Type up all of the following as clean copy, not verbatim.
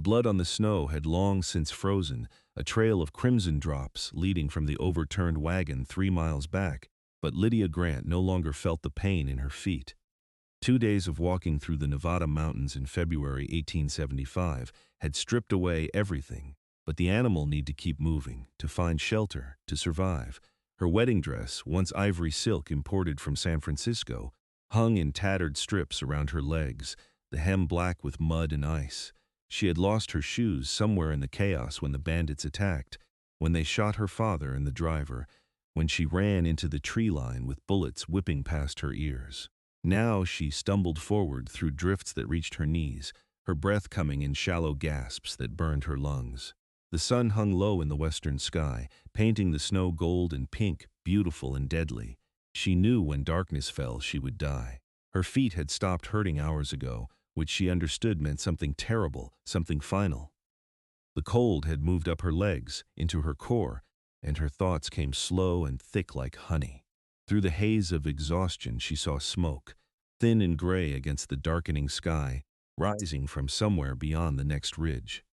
blood on the snow had long since frozen, a trail of crimson drops leading from the overturned wagon 3 miles back, but Lydia Grant no longer felt the pain in her feet. 2 days of walking through the Nevada mountains in February 1875 had stripped away everything, but the animal needed to keep moving, to find shelter, to survive. Her wedding dress, once ivory silk imported from San Francisco, hung in tattered strips around her legs, the hem black with mud and ice. She had lost her shoes somewhere in the chaos when the bandits attacked, when they shot her father and the driver, when she ran into the tree line with bullets whipping past her ears. Now she stumbled forward through drifts that reached her knees, her breath coming in shallow gasps that burned her lungs. The sun hung low in the western sky, painting the snow gold and pink, beautiful and deadly. She knew when darkness fell she would die. Her feet had stopped hurting hours ago, which she understood meant something terrible, something final. The cold had moved up her legs, into her core, and her thoughts came slow and thick like honey. Through the haze of exhaustion she saw smoke, thin and gray against the darkening sky, rising from somewhere beyond the next ridge.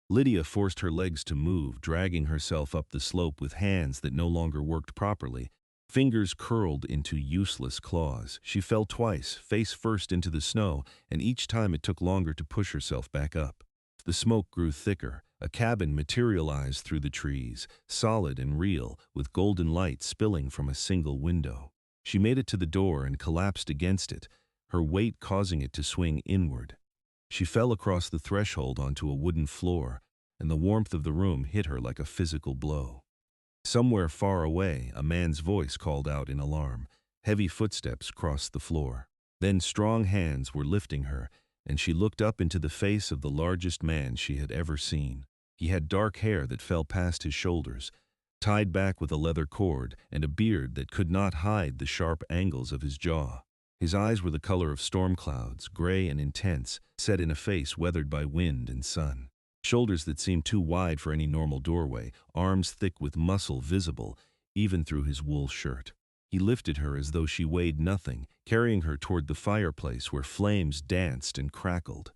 Lydia forced her legs to move, dragging herself up the slope with hands that no longer worked properly, fingers curled into useless claws. She fell twice, face first into the snow, and each time it took longer to push herself back up. The smoke grew thicker. A cabin materialized through the trees, solid and real, with golden light spilling from a single window. She made it to the door and collapsed against it, her weight causing it to swing inward. She fell across the threshold onto a wooden floor, and the warmth of the room hit her like a physical blow. Somewhere far away, a man's voice called out in alarm. Heavy footsteps crossed the floor. Then strong hands were lifting her, and she looked up into the face of the largest man she had ever seen. He had dark hair that fell past his shoulders, tied back with a leather cord, and a beard that could not hide the sharp angles of his jaw. His eyes were the color of storm clouds, gray and intense, set in a face weathered by wind and sun. Shoulders that seemed too wide for any normal doorway, arms thick with muscle visible, even through his wool shirt. He lifted her as though she weighed nothing, carrying her toward the fireplace where flames danced and crackled.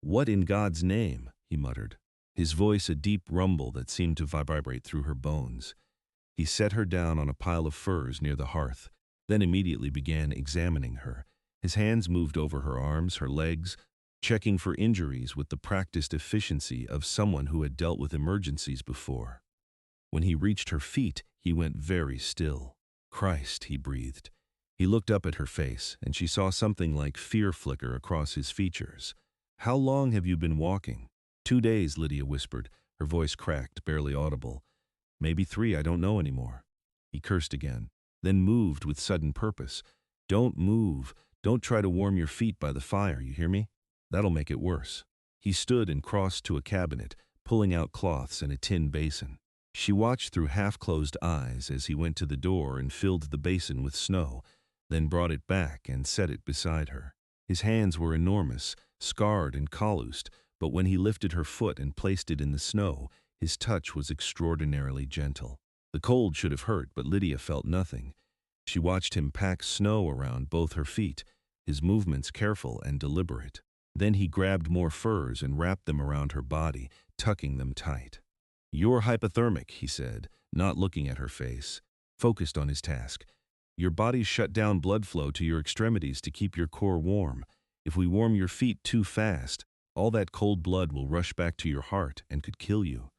"What in God's name?" he muttered, his voice a deep rumble that seemed to vibrate through her bones. He set her down on a pile of furs near the hearth, then immediately began examining her. His hands moved over her arms, her legs, checking for injuries with the practiced efficiency of someone who had dealt with emergencies before. When he reached her feet, he went very still. "Christ," he breathed. He looked up at her face, and she saw something like fear flicker across his features. "How long have you been walking?" 2 days, Lydia whispered, her voice cracked, barely audible. "Maybe 3, I don't know anymore." He cursed again, then moved with sudden purpose. "Don't move. Don't try to warm your feet by the fire, you hear me? That'll make it worse." He stood and crossed to a cabinet, pulling out cloths and a tin basin. She watched through half-closed eyes as he went to the door and filled the basin with snow, then brought it back and set it beside her. His hands were enormous, scarred and calloused, but when he lifted her foot and placed it in the snow, his touch was extraordinarily gentle. The cold should have hurt, but Lydia felt nothing. She watched him pack snow around both her feet, his movements careful and deliberate. Then he grabbed more furs and wrapped them around her body, tucking them tight. "You're hypothermic," he said, not looking at her face, focused on his task. "Your body's shut down blood flow to your extremities to keep your core warm. If we warm your feet too fast, all that cold blood will rush back to your heart and could kill you.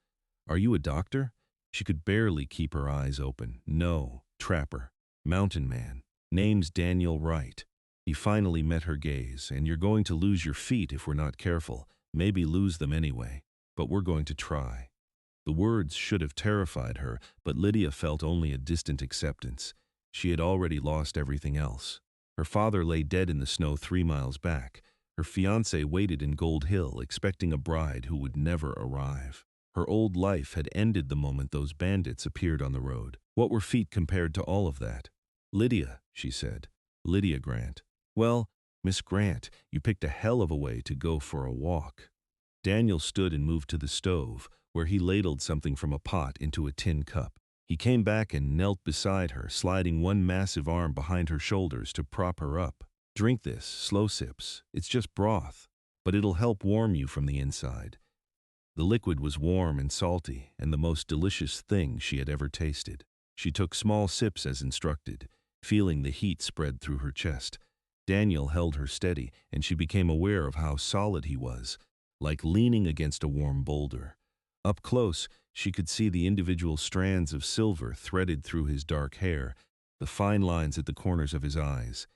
Are you a doctor?" She could barely keep her eyes open. "No, trapper, mountain man. Name's Daniel Wright." He finally met her gaze. "And you're going to lose your feet if we're not careful. Maybe lose them anyway. But we're going to try." The words should have terrified her, but Lydia felt only a distant acceptance. She had already lost everything else. Her father lay dead in the snow 3 miles back. Her fiancé waited in Gold Hill, expecting a bride who would never arrive. Her old life had ended the moment those bandits appeared on the road. What were feet compared to all of that? "Lydia," she said. "Lydia Grant." "Well, Miss Grant, you picked a hell of a way to go for a walk." Daniel stood and moved to the stove, where he ladled something from a pot into a tin cup. He came back and knelt beside her, sliding one massive arm behind her shoulders to prop her up. "Drink this, slow sips. It's just broth." but it'll help warm you from the inside." The liquid was warm and salty, and the most delicious thing she had ever tasted. She took small sips as instructed, feeling the heat spread through her chest. Daniel held her steady, and she became aware of how solid he was, like leaning against a warm boulder. Up close, she could see the individual strands of silver threaded through his dark hair, the fine lines at the corners of his eyes.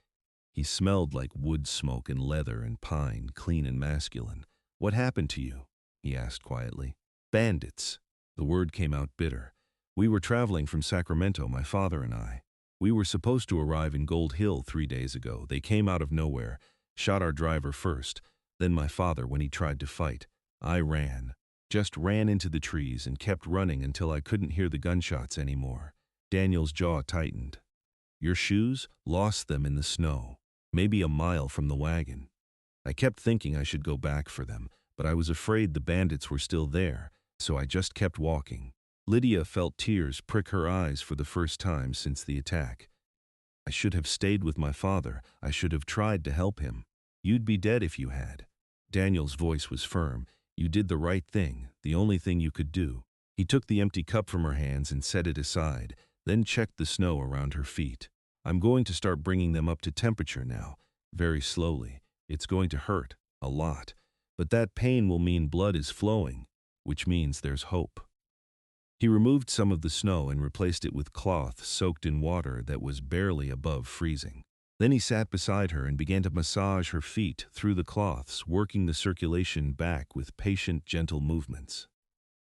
He smelled like wood smoke and leather and pine, clean and masculine. "What happened to you?" he asked quietly. "Bandits." The word came out bitter. "We were traveling from Sacramento, my father and I. We were supposed to arrive in Gold Hill 3 days ago. They came out of nowhere, shot our driver first, then my father when he tried to fight. I ran. Just ran into the trees and kept running until I couldn't hear the gunshots anymore." Daniel's jaw tightened. "Your shoes?" "Lost them in the snow, maybe a mile from the wagon. I kept thinking I should go back for them, but I was afraid the bandits were still there, so I just kept walking." Lydia felt tears prick her eyes for the first time since the attack. "I should have stayed with my father. I should have tried to help him." "You'd be dead if you had." Daniel's voice was firm. "You did the right thing, the only thing you could do." He took the empty cup from her hands and set it aside, then checked the snow around her feet. "I'm going to start bringing them up to temperature now, very slowly. It's going to hurt, a lot, but that pain will mean blood is flowing, which means there's hope." He removed some of the snow and replaced it with cloth soaked in water that was barely above freezing. Then he sat beside her and began to massage her feet through the cloths, working the circulation back with patient, gentle movements.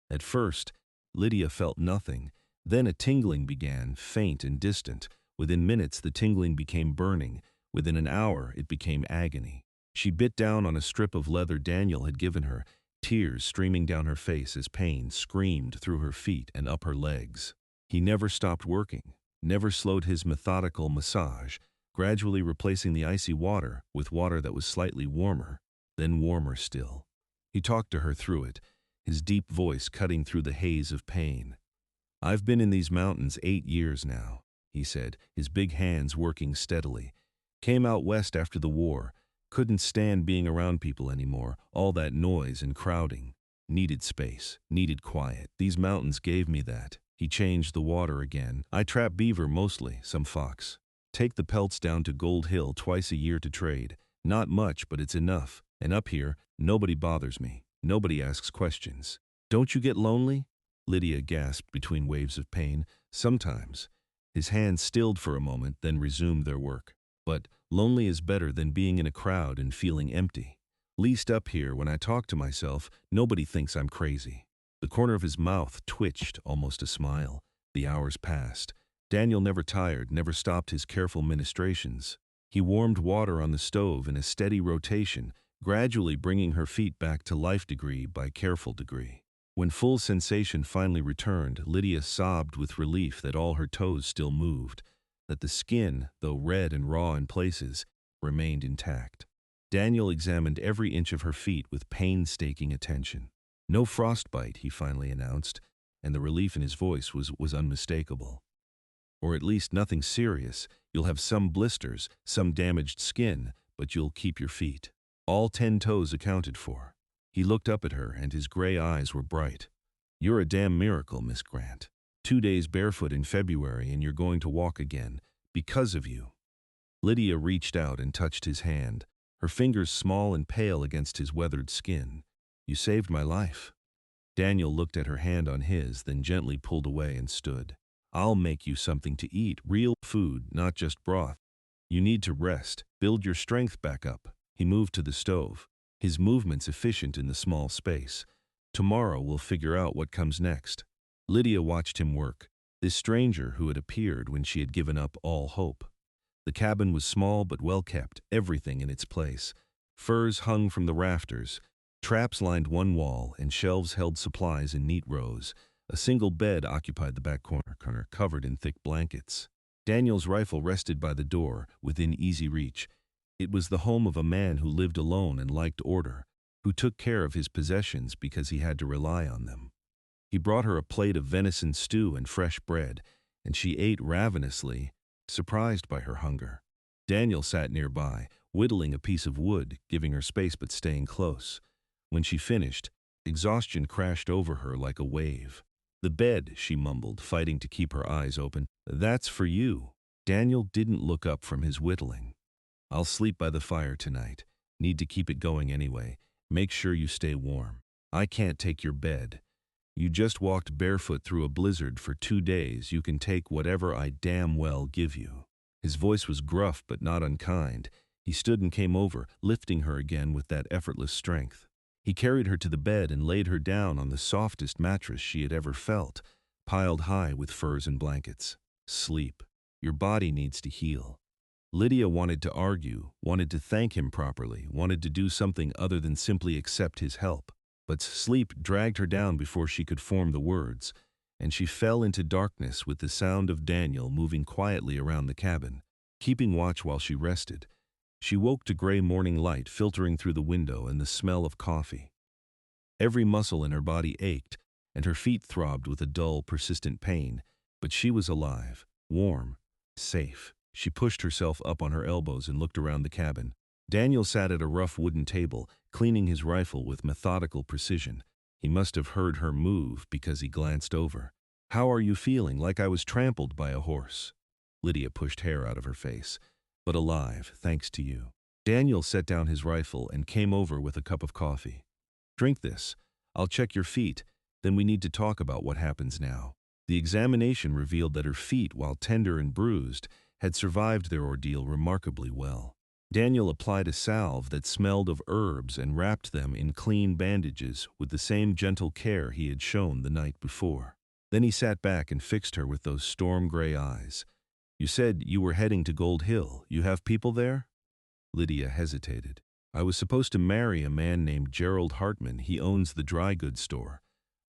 At first, Lydia felt nothing. Then a tingling began, faint and distant. Within minutes, the tingling became burning. Within an hour, it became agony. She bit down on a strip of leather Daniel had given her, tears streaming down her face as pain screamed through her feet and up her legs. He never stopped working, never slowed his methodical massage, gradually replacing the icy water with water that was slightly warmer, then warmer still. He talked to her through it, his deep voice cutting through the haze of pain. "I've been in these mountains 8 years now," he said, his big hands working steadily. "Came out west after the war. Couldn't stand being around people anymore, all that noise and crowding. Needed space, needed quiet. These mountains gave me that." He changed the water again. "I trap beaver mostly, some fox. Take the pelts down to Gold Hill twice a year to trade. Not much, but it's enough. And up here, nobody bothers me. Nobody asks questions." "Don't you get lonely?" Lydia gasped between waves of pain. "Sometimes." His hands stilled for a moment, then resumed their work. "But lonely is better than being in a crowd and feeling empty. Least up here, when I talk to myself, nobody thinks I'm crazy." The corner of his mouth twitched, almost a smile. The hours passed. Daniel never tired, never stopped his careful ministrations. He warmed water on the stove in a steady rotation, gradually bringing her feet back to life degree by careful degree. When full sensation finally returned, Lydia sobbed with relief that all her toes still moved, that the skin, though red and raw in places, remained intact. Daniel examined every inch of her feet with painstaking attention. "No frostbite," he finally announced, and the relief in his voice was unmistakable. "Or at least nothing serious. You'll have some blisters, some damaged skin, but you'll keep your feet. All 10 toes accounted for." He looked up at her, and his gray eyes were bright. "You're a damn miracle, Miss Grant. 2 days barefoot in February, and you're going to walk again. Because of you." Lydia reached out and touched his hand, her fingers small and pale against his weathered skin. "You saved my life." Daniel looked at her hand on his, then gently pulled away and stood. "I'll make you something to eat, real food, not just broth. You need to rest, build your strength back up." He moved to the stove, his movements efficient in the small space. "Tomorrow we'll figure out what comes next." Lydia watched him work, this stranger who had appeared when she had given up all hope. The cabin was small but well kept, everything in its place. Furs hung from the rafters, traps lined one wall, and shelves held supplies in neat rows. A single bed occupied the back corner, covered in thick blankets. Daniel's rifle rested by the door, within easy reach. It was the home of a man who lived alone and liked order, who took care of his possessions because he had to rely on them. He brought her a plate of venison stew and fresh bread, and she ate ravenously, surprised by her hunger. Daniel sat nearby, whittling a piece of wood, giving her space but staying close. When she finished, exhaustion crashed over her like a wave. "The bed," she mumbled, fighting to keep her eyes open. "That's for you." Daniel didn't look up from his whittling. "I'll sleep by the fire tonight. Need to keep it going anyway. Make sure you stay warm. I can't take your bed. You just walked barefoot through a blizzard for 2 days. You can take whatever I damn well give you." His voice was gruff but not unkind. He stood and came over, lifting her again with that effortless strength. He carried her to the bed and laid her down on the softest mattress she had ever felt, piled high with furs and blankets. "Sleep. Your body needs to heal." Lydia wanted to argue, wanted to thank him properly, wanted to do something other than simply accept his help. But sleep dragged her down before she could form the words, and she fell into darkness with the sound of Daniel moving quietly around the cabin, keeping watch while she rested. She woke to gray morning light filtering through the window and the smell of coffee. Every muscle in her body ached, and her feet throbbed with a dull, persistent pain, but she was alive, warm, safe. She pushed herself up on her elbows and looked around the cabin. Daniel sat at a rough wooden table, cleaning his rifle with methodical precision. He must have heard her move because he glanced over. "How are you feeling? Like I was trampled by a horse." Lydia pushed hair out of her face. "But alive, thanks to you." Daniel set down his rifle and came over with a cup of coffee. "Drink this. I'll check your feet. Then we need to talk about what happens now." The examination revealed that her feet, while tender and bruised, had survived their ordeal remarkably well. Daniel applied a salve that smelled of herbs and wrapped them in clean bandages with the same gentle care he had shown the night before. Then he sat back and fixed her with those storm-gray eyes. "You said you were heading to Gold Hill. You have people there?" Lydia hesitated. "I was supposed to marry a man named Gerald Hartman. He owns the dry goods store.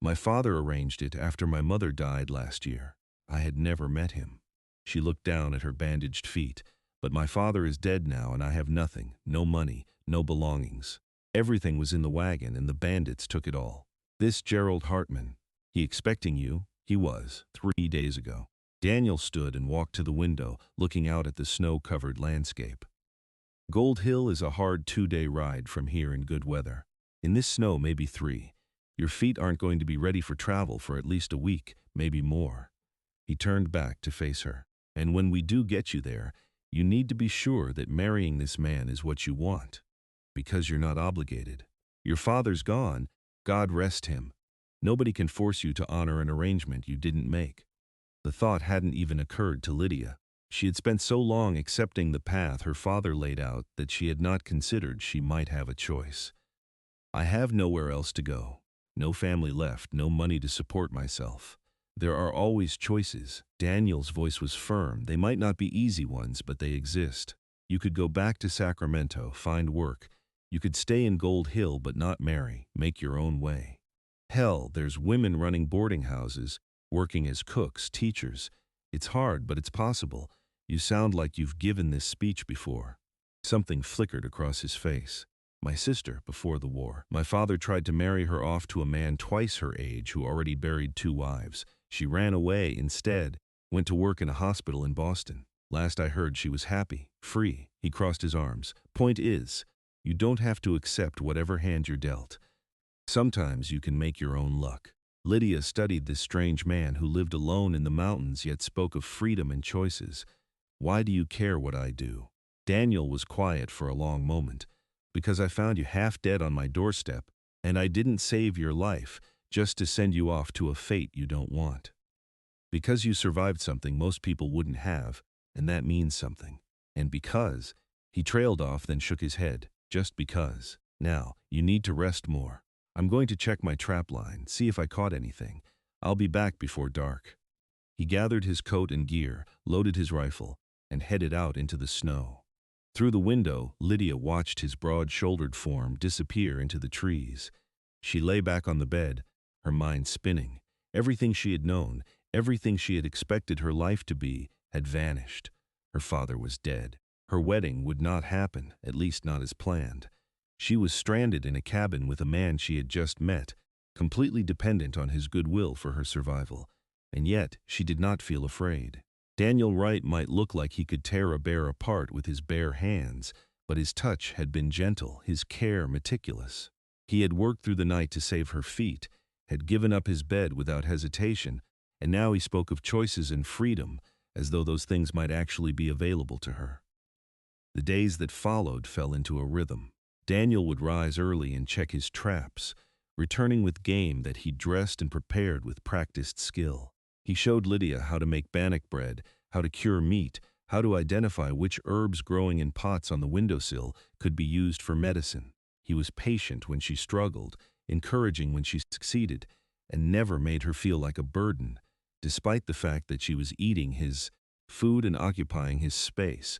My father arranged it after my mother died last year. I had never met him." She looked down at her bandaged feet. "But my father is dead now and I have nothing, no money, no belongings. Everything was in the wagon and the bandits took it all. This Gerald Hartman, he expecting you?" "He was, 3 days ago." Daniel stood and walked to the window, looking out at the snow-covered landscape. "Gold Hill is a hard 2-day ride from here in good weather. In this snow, maybe 3. Your feet aren't going to be ready for travel for at least a week, maybe more." He turned back to face her. "And when we do get you there, you need to be sure that marrying this man is what you want, because you're not obligated. Your father's gone, God rest him. Nobody can force you to honor an arrangement you didn't make." The thought hadn't even occurred to Lydia. She had spent so long accepting the path her father laid out that she had not considered she might have a choice. "I have nowhere else to go. No family left, no money to support myself. There are always choices." Daniel's voice was firm. "They might not be easy ones, but they exist. You could go back to Sacramento, find work. You could stay in Gold Hill but not marry, make your own way. Hell, there's women running boarding houses, working as cooks, teachers. It's hard, but it's possible. You sound like you've given this speech before." Something flickered across his face. "My sister, before the war. My father tried to marry her off to a man twice her age who already buried 2 wives. She ran away instead, went to work in a hospital in Boston. Last I heard she was happy, free." He crossed his arms. "Point is, you don't have to accept whatever hand you're dealt. Sometimes you can make your own luck." Lydia studied this strange man who lived alone in the mountains yet spoke of freedom and choices. "Why do you care what I do?" Daniel was quiet for a long moment. "Because I found you half dead on my doorstep, and I didn't save your life just to send you off to a fate you don't want. Because you survived something most people wouldn't have, and that means something. And because—" He trailed off, then shook his head. "Just because. Now, you need to rest more. I'm going to check my trap line, see if I caught anything. I'll be back before dark." He gathered his coat and gear, loaded his rifle, and headed out into the snow. Through the window, Lydia watched his broad-shouldered form disappear into the trees. She lay back on the bed, her mind spinning. Everything she had known, everything she had expected her life to be, had vanished. Her father was dead. Her wedding would not happen, at least not as planned. She was stranded in a cabin with a man she had just met, completely dependent on his goodwill for her survival. And yet, she did not feel afraid. Daniel Wright might look like he could tear a bear apart with his bare hands, but his touch had been gentle, his care meticulous. He had worked through the night to save her feet, had given up his bed without hesitation, and now he spoke of choices and freedom as though those things might actually be available to her. The days that followed fell into a rhythm. Daniel would rise early and check his traps, returning with game that he dressed and prepared with practiced skill. He showed Lydia how to make bannock bread, how to cure meat, how to identify which herbs growing in pots on the windowsill could be used for medicine. He was patient when she struggled, encouraging when she succeeded, and never made her feel like a burden, despite the fact that she was eating his food and occupying his space.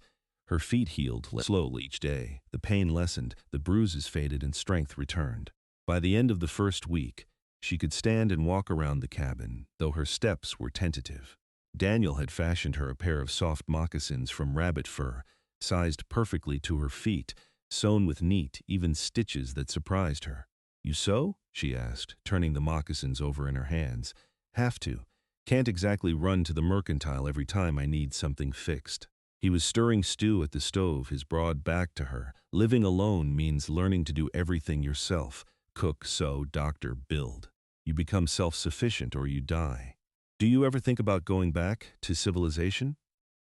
Her feet healed slowly each day. The pain lessened, the bruises faded, and strength returned. By the end of the first week, she could stand and walk around the cabin, though her steps were tentative. Daniel had fashioned her a pair of soft moccasins from rabbit fur, sized perfectly to her feet, sewn with neat, even stitches that surprised her. "You sew?" she asked, turning the moccasins over in her hands. "Have to. Can't exactly run to the mercantile every time I need something fixed." He was stirring stew at the stove, his broad back to her. Living alone means learning to do everything yourself. Cook, sew, doctor, build. You become self-sufficient or you die. "Do you ever think about going back to civilization?"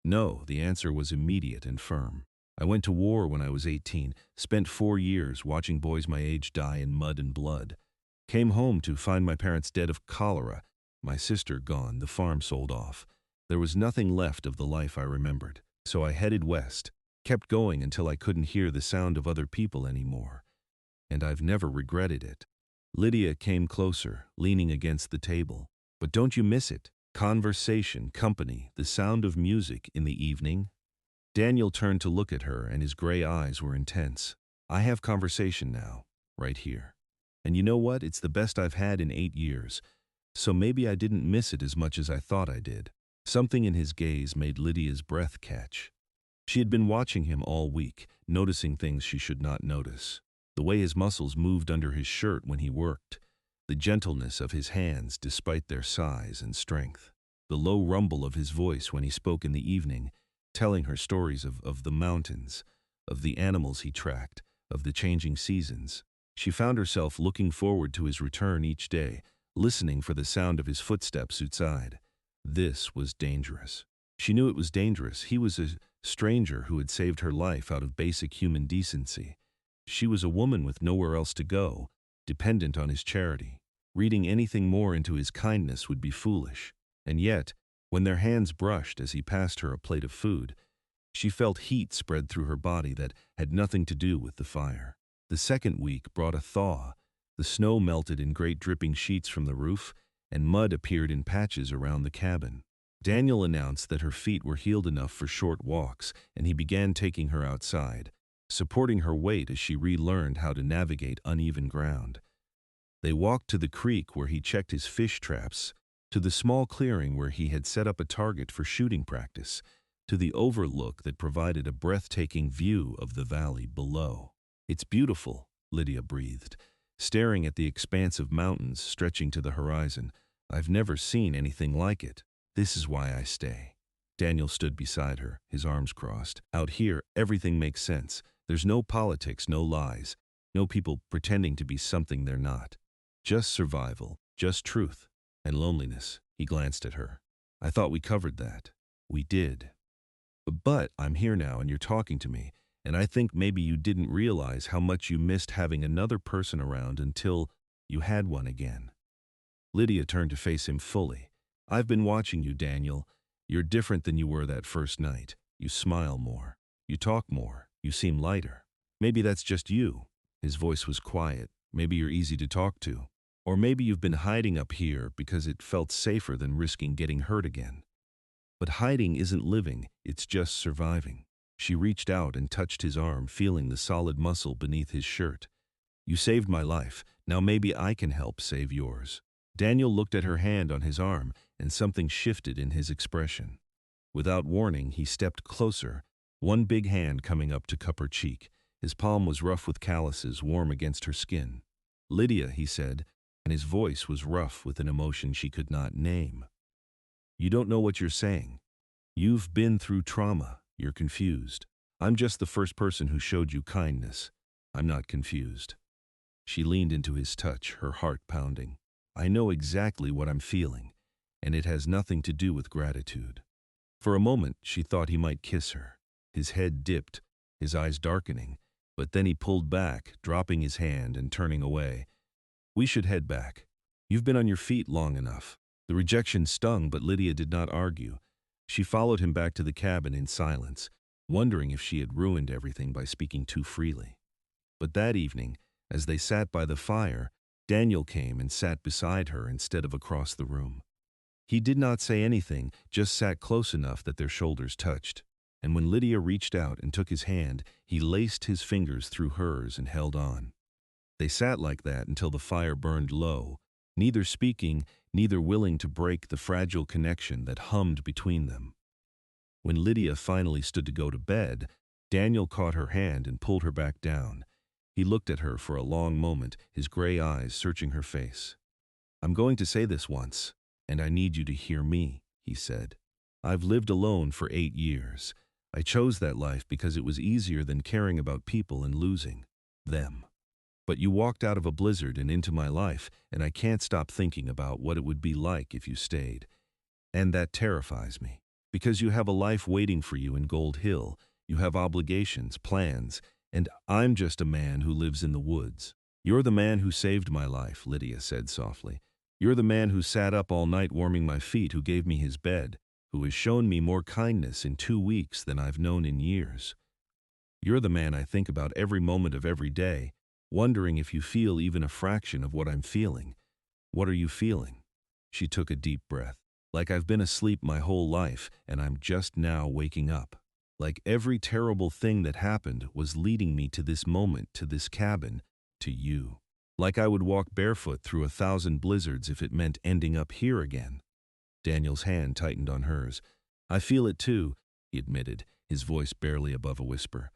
"No," the answer was immediate and firm. "I went to war when I was 18, spent 4 years watching boys my age die in mud and blood. Came home to find my parents dead of cholera, my sister gone, the farm sold off. There was nothing left of the life I remembered. So I headed west, kept going until I couldn't hear the sound of other people anymore. And I've never regretted it." Lydia came closer, leaning against the table. "But don't you miss it? Conversation, company, the sound of music in the evening?" Daniel turned to look at her, and his gray eyes were intense. "I have conversation now, right here. And you know what? It's the best I've had in 8 years. So maybe I didn't miss it as much as I thought I did." Something in his gaze made Lydia's breath catch. She had been watching him all week, noticing things she should not notice. The way his muscles moved under his shirt when he worked, the gentleness of his hands despite their size and strength, the low rumble of his voice when he spoke in the evening, telling her stories of the mountains, of the animals he tracked, of the changing seasons. She found herself looking forward to his return each day, listening for the sound of his footsteps outside. This was dangerous. She knew it was dangerous. He was a stranger who had saved her life out of basic human decency. She was a woman with nowhere else to go, dependent on his charity. Reading anything more into his kindness would be foolish. And yet, when their hands brushed as he passed her a plate of food, she felt heat spread through her body that had nothing to do with the fire. The second week brought a thaw. The snow melted in great dripping sheets from the roof, and mud appeared in patches around the cabin. Daniel announced that her feet were healed enough for short walks, and he began taking her outside, supporting her weight as she relearned how to navigate uneven ground. They walked to the creek where he checked his fish traps, to the small clearing where he had set up a target for shooting practice, to the overlook that provided a breathtaking view of the valley below. "It's beautiful," Lydia breathed, staring at the expanse of mountains stretching to the horizon. "I've never seen anything like it. This is why I stay." Daniel stood beside her, his arms crossed. "Out here, everything makes sense. There's no politics, no lies, no people pretending to be something they're not. Just survival, just truth, and loneliness." He glanced at her. "I thought we covered that." "We did. But I'm here now and you're talking to me. And I think maybe you didn't realize how much you missed having another person around until you had one again." Lydia turned to face him fully. "I've been watching you, Daniel. You're different than you were that first night. You smile more. You talk more. You seem lighter. Maybe that's just you." His voice was quiet. "Maybe you're easy to talk to. Or maybe you've been hiding up here because it felt safer than risking getting hurt again. But hiding isn't living, it's just surviving." She reached out and touched his arm, feeling the solid muscle beneath his shirt. "You saved my life. Now maybe I can help save yours." Daniel looked at her hand on his arm, and something shifted in his expression. Without warning, he stepped closer, one big hand coming up to cup her cheek. His palm was rough with calluses, warm against her skin. "Lydia," he said, and his voice was rough with an emotion she could not name. "You don't know what you're saying. You've been through trauma. You're confused. I'm just the first person who showed you kindness. I'm not confused. She leaned into his touch, her heart pounding. I know exactly what I'm feeling, and it has nothing to do with gratitude. For a moment, she thought he might kiss her. His head dipped, his eyes darkening, but then he pulled back, dropping his hand and turning away. We should head back. You've been on your feet long enough. The rejection stung, but Lydia did not argue. She followed him back to the cabin in silence, wondering if she had ruined everything by speaking too freely. But that evening, as they sat by the fire, Daniel came and sat beside her instead of across the room. He did not say anything, just sat close enough that their shoulders touched. And when Lydia reached out and took his hand, he laced his fingers through hers and held on. They sat like that until the fire burned low, neither speaking, neither willing to break the fragile connection that hummed between them. When Lydia finally stood to go to bed, Daniel caught her hand and pulled her back down. He looked at her for a long moment, his gray eyes searching her face. I'm going to say this once, and I need you to hear me, he said. I've lived alone for 8 years. I chose that life because it was easier than caring about people and losing them. But you walked out of a blizzard and into my life, and I can't stop thinking about what it would be like if you stayed. And that terrifies me. Because you have a life waiting for you in Gold Hill, you have obligations, plans, and I'm just a man who lives in the woods. You're the man who saved my life, Lydia said softly. You're the man who sat up all night warming my feet, who gave me his bed, who has shown me more kindness in 2 weeks than I've known in years. You're the man I think about every moment of every day, wondering if you feel even a fraction of what I'm feeling. What are you feeling? She took a deep breath. Like I've been asleep my whole life, and I'm just now waking up. Like every terrible thing that happened was leading me to this moment, to this cabin, to you. Like I would walk barefoot through 1,000 blizzards if it meant ending up here again. Daniel's hand tightened on hers. I feel it too, he admitted, his voice barely above a whisper.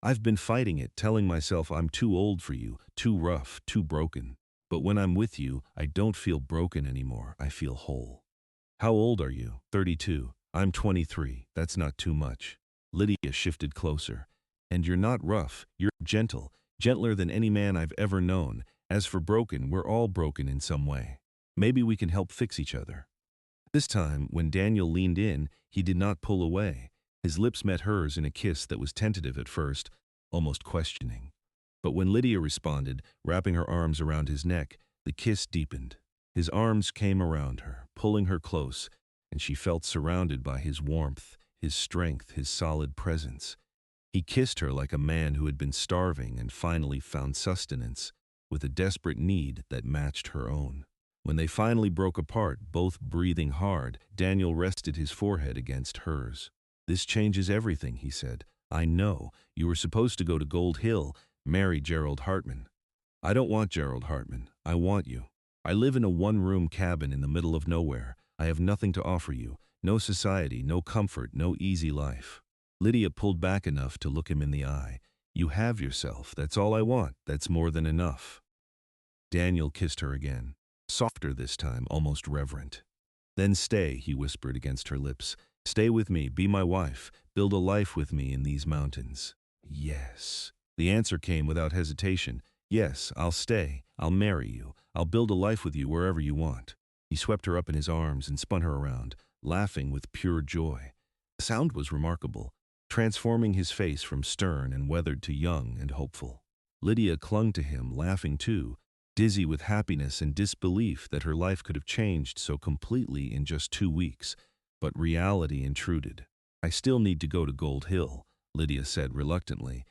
I've been fighting it, telling myself I'm too old for you, too rough, too broken. But when I'm with you, I don't feel broken anymore, I feel whole. How old are you? 32. I'm 23. That's not too much. Lydia shifted closer. And you're not rough, you're gentle, gentler than any man I've ever known. As for broken, we're all broken in some way. Maybe we can help fix each other. This time, when Daniel leaned in, he did not pull away. His lips met hers in a kiss that was tentative at first, almost questioning. But when Lydia responded, wrapping her arms around his neck, the kiss deepened. His arms came around her, pulling her close, and she felt surrounded by his warmth, his strength, his solid presence. He kissed her like a man who had been starving and finally found sustenance, with a desperate need that matched her own. When they finally broke apart, both breathing hard, Daniel rested his forehead against hers. This changes everything, he said. I know. You were supposed to go to Gold Hill, marry Gerald Hartman. I don't want Gerald Hartman. I want you. I live in a one-room cabin in the middle of nowhere. I have nothing to offer you. No society, no comfort, no easy life. Lydia pulled back enough to look him in the eye. You have yourself. That's all I want. That's more than enough. Daniel kissed her again. Softer this time, almost reverent. Then stay, he whispered against her lips. Stay with me, be my wife, build a life with me in these mountains. Yes. The answer came without hesitation. Yes, I'll stay. I'll marry you. I'll build a life with you wherever you want. He swept her up in his arms and spun her around, laughing with pure joy. The sound was remarkable, transforming his face from stern and weathered to young and hopeful. Lydia clung to him, laughing too, dizzy with happiness and disbelief that her life could have changed so completely in just 2 weeks. But reality intruded. I still need to go to Gold Hill, Lydia said reluctantly.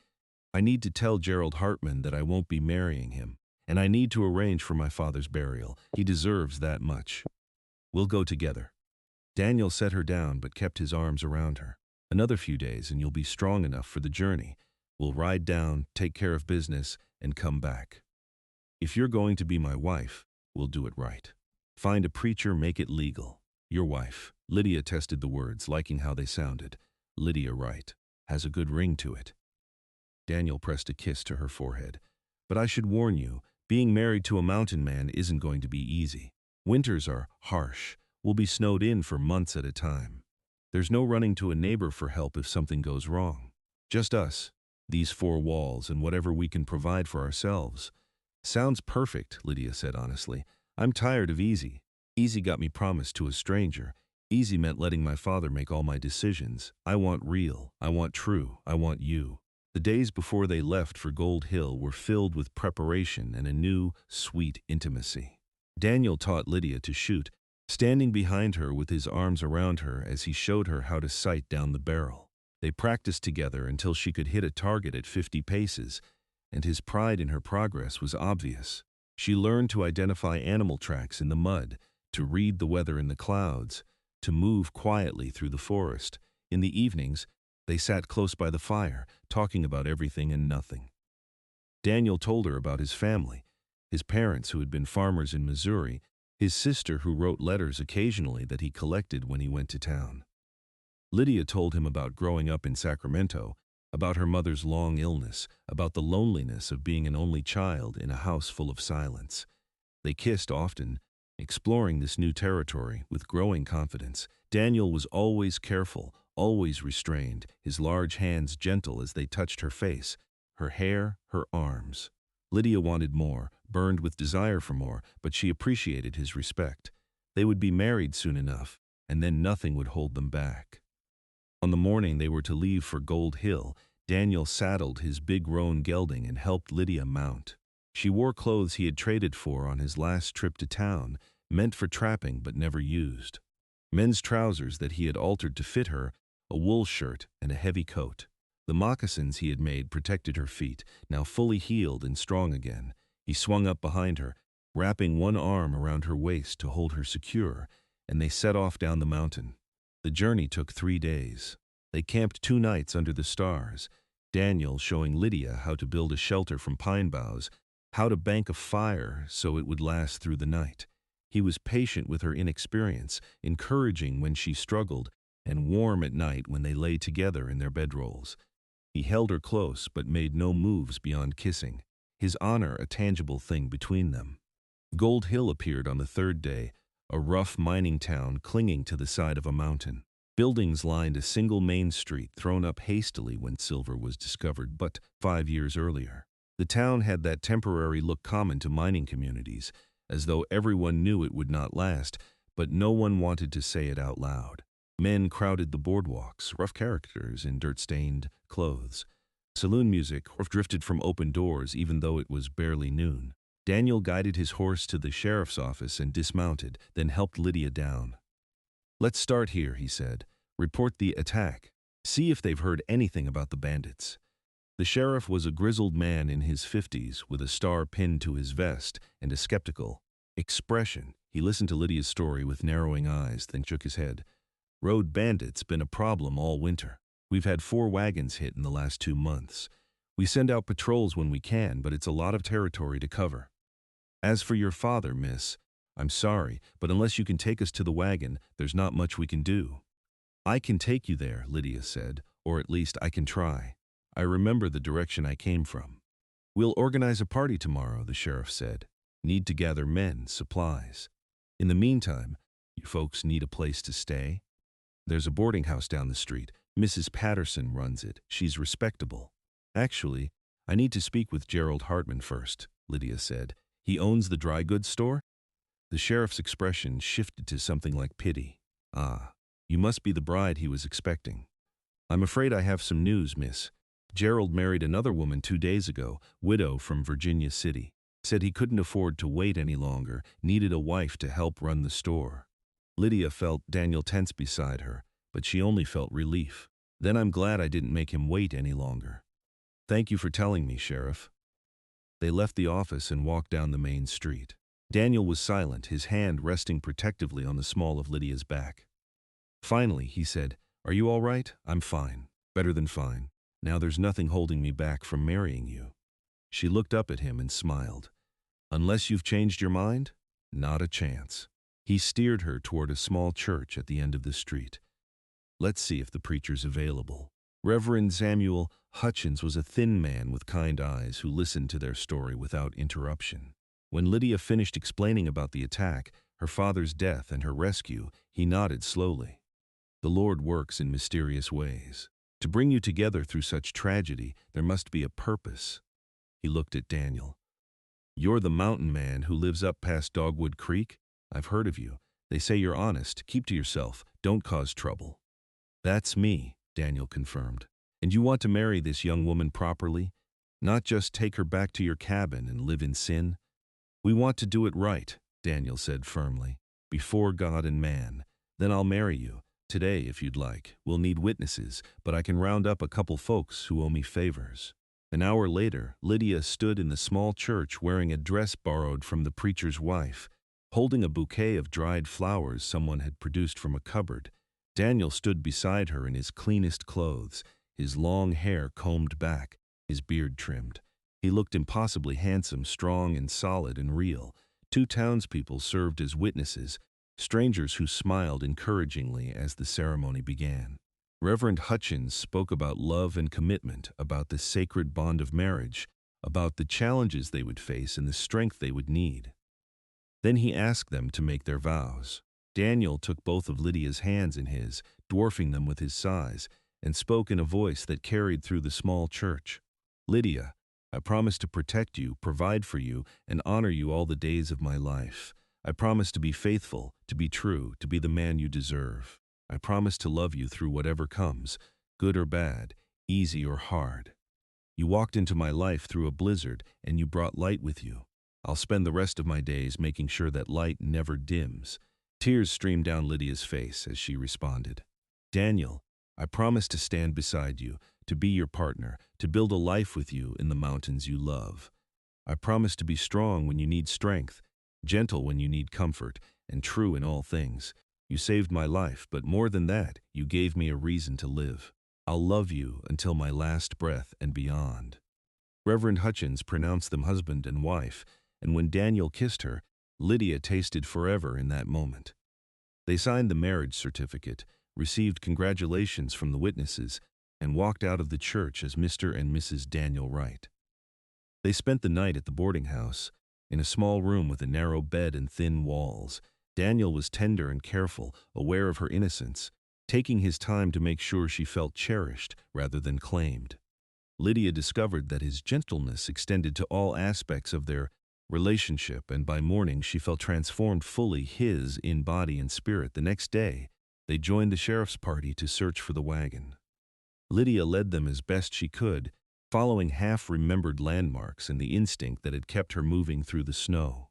I need to tell Gerald Hartman that I won't be marrying him, and I need to arrange for my father's burial. He deserves that much. We'll go together. Daniel set her down but kept his arms around her. Another few days and you'll be strong enough for the journey. We'll ride down, take care of business, and come back. If you're going to be my wife, we'll do it right. Find a preacher, make it legal. Your wife. Lydia tested the words, liking how they sounded. Lydia Wright. Has a good ring to it. Daniel pressed a kiss to her forehead. But I should warn you, being married to a mountain man isn't going to be easy. Winters are harsh. We'll be snowed in for months at a time. There's no running to a neighbor for help if something goes wrong. Just us, these four walls, and whatever we can provide for ourselves. Sounds perfect, Lydia said honestly. I'm tired of easy. Easy got me promised to a stranger. Easy meant letting my father make all my decisions. I want real. I want true. I want you. The days before they left for Gold Hill were filled with preparation and a new, sweet intimacy. Daniel taught Lydia to shoot, standing behind her with his arms around her as he showed her how to sight down the barrel. They practiced together until she could hit a target at 50 paces, and his pride in her progress was obvious. She learned to identify animal tracks in the mud, to read the weather in the clouds, to move quietly through the forest. In the evenings, they sat close by the fire, talking about everything and nothing. Daniel told her about his family, his parents who had been farmers in Missouri, his sister who wrote letters occasionally that he collected when he went to town. Lydia told him about growing up in Sacramento, about her mother's long illness, about the loneliness of being an only child in a house full of silence. They kissed often, exploring this new territory with growing confidence. Daniel was always careful, always restrained, his large hands gentle as they touched her face, her hair, her arms. Lydia wanted more, burned with desire for more, but she appreciated his respect. They would be married soon enough, and then nothing would hold them back. On the morning they were to leave for Gold Hill, Daniel saddled his big roan gelding and helped Lydia mount. She wore clothes he had traded for on his last trip to town, meant for trapping but never used. Men's trousers that he had altered to fit her, a wool shirt, and a heavy coat. The moccasins he had made protected her feet, now fully healed and strong again. He swung up behind her, wrapping one arm around her waist to hold her secure, and they set off down the mountain. The journey took 3 days. They camped 2 nights under the stars, Daniel showing Lydia how to build a shelter from pine boughs, how to bank a fire so it would last through the night. He was patient with her inexperience, encouraging when she struggled, and warm at night when they lay together in their bedrolls. He held her close but made no moves beyond kissing, his honor a tangible thing between them. Gold Hill appeared on the 3rd day, a rough mining town clinging to the side of a mountain. Buildings lined a single main street thrown up hastily when silver was discovered, but 5 years earlier. The town had that temporary look common to mining communities, as though everyone knew it would not last, but no one wanted to say it out loud. Men crowded the boardwalks, rough characters in dirt-stained clothes. Saloon music drifted from open doors even though it was barely noon. Daniel guided his horse to the sheriff's office and dismounted, then helped Lydia down. "Let's start here," he said. "Report the attack. See if they've heard anything about the bandits." The sheriff was a grizzled man in his 50s with a star pinned to his vest and a skeptical expression. He listened to Lydia's story with narrowing eyes, then shook his head. "Road bandits been a problem all winter. We've had 4 wagons hit in the last 2 months. We send out patrols when we can, but it's a lot of territory to cover. As for your father, miss, I'm sorry, but unless you can take us to the wagon, there's not much we can do." "I can take you there," Lydia said, "or at least I can try. I remember the direction I came from." "We'll organize a party tomorrow," the sheriff said. "Need to gather men, supplies. In the meantime, you folks need a place to stay. There's a boarding house down the street. Mrs. Patterson runs it. She's respectable." "Actually, I need to speak with Gerald Hartman first," Lydia said. "He owns the dry goods store?" The sheriff's expression shifted to something like pity. "Ah, you must be the bride he was expecting." "I'm afraid I have some news, miss. Gerald married another woman 2 days ago, widow from Virginia City. Said he couldn't afford to wait any longer, needed a wife to help run the store." Lydia felt Daniel tense beside her, but she only felt relief. "Then I'm glad I didn't make him wait any longer. Thank you for telling me, Sheriff." They left the office and walked down the main street. Daniel was silent, his hand resting protectively on the small of Lydia's back. Finally, he said, "Are you all right?" "I'm fine. Better than fine. Now there's nothing holding me back from marrying you." She looked up at him and smiled. "Unless you've changed your mind? Not a chance." He steered her toward a small church at the end of the street. "Let's see if the preacher's available." Reverend Samuel Hutchins was a thin man with kind eyes who listened to their story without interruption. When Lydia finished explaining about the attack, her father's death and her rescue, he nodded slowly. "The Lord works in mysterious ways. To bring you together through such tragedy, there must be a purpose." He looked at Daniel. "You're the mountain man who lives up past Dogwood Creek? I've heard of you. They say you're honest. Keep to yourself. Don't cause trouble." "That's me," Daniel confirmed. "And you want to marry this young woman properly? Not just take her back to your cabin and live in sin?" "We want to do it right," Daniel said firmly. "Before God and man. Then I'll marry you. Today, if you'd like. We'll need witnesses, but I can round up a couple folks who owe me favors." An hour later, Lydia stood in the small church wearing a dress borrowed from the preacher's wife, holding a bouquet of dried flowers someone had produced from a cupboard. Daniel stood beside her in his cleanest clothes, his long hair combed back, his beard trimmed. He looked impossibly handsome, strong and solid and real. Two townspeople served as witnesses, strangers who smiled encouragingly as the ceremony began. Reverend Hutchins spoke about love and commitment, about the sacred bond of marriage, about the challenges they would face and the strength they would need. Then he asked them to make their vows. Daniel took both of Lydia's hands in his, dwarfing them with his size, and spoke in a voice that carried through the small church. "Lydia, I promise to protect you, provide for you, and honor you all the days of my life. I promise to be faithful, to be true, to be the man you deserve. I promise to love you through whatever comes, good or bad, easy or hard. You walked into my life through a blizzard, and you brought light with you. I'll spend the rest of my days making sure that light never dims." Tears streamed down Lydia's face as she responded. "Daniel, I promise to stand beside you, to be your partner, to build a life with you in the mountains you love. I promise to be strong when you need strength, gentle when you need comfort, and true in all things. You saved my life, but more than that, you gave me a reason to live. I'll love you until my last breath and beyond." Reverend Hutchins pronounced them husband and wife, and when Daniel kissed her, Lydia tasted forever in that moment. They signed the marriage certificate, received congratulations from the witnesses, and walked out of the church as Mr. and Mrs. Daniel Wright. They spent the night at the boarding house, in a small room with a narrow bed and thin walls. Daniel was tender and careful, aware of her innocence, taking his time to make sure she felt cherished rather than claimed. Lydia discovered that his gentleness extended to all aspects of their relationship, and by morning she felt transformed fully his in body and spirit. The next day, they joined the sheriff's party to search for the wagon. Lydia led them as best she could, following half-remembered landmarks and the instinct that had kept her moving through the snow.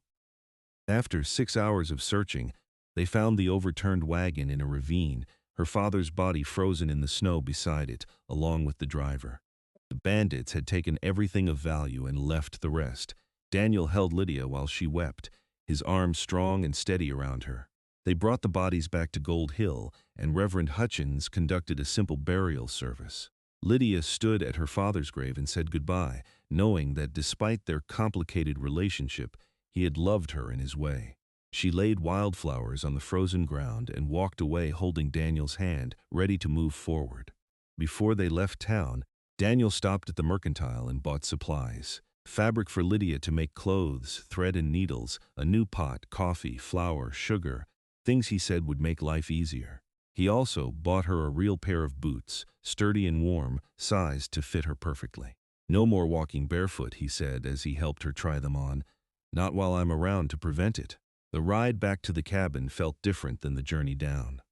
After 6 hours of searching, they found the overturned wagon in a ravine, her father's body frozen in the snow beside it, along with the driver. The bandits had taken everything of value and left the rest. Daniel held Lydia while she wept, his arms strong and steady around her. They brought the bodies back to Gold Hill, and Reverend Hutchins conducted a simple burial service. Lydia stood at her father's grave and said goodbye, knowing that despite their complicated relationship, he had loved her in his way. She laid wildflowers on the frozen ground and walked away holding Daniel's hand, ready to move forward. Before they left town, Daniel stopped at the mercantile and bought supplies. Fabric for Lydia to make clothes, thread and needles, a new pot, coffee, flour, sugar, things he said would make life easier. He also bought her a real pair of boots, sturdy and warm, sized to fit her perfectly. "No more walking barefoot," he said as he helped her try them on. "Not while I'm around to prevent it." The ride back to the cabin felt different than the journey down.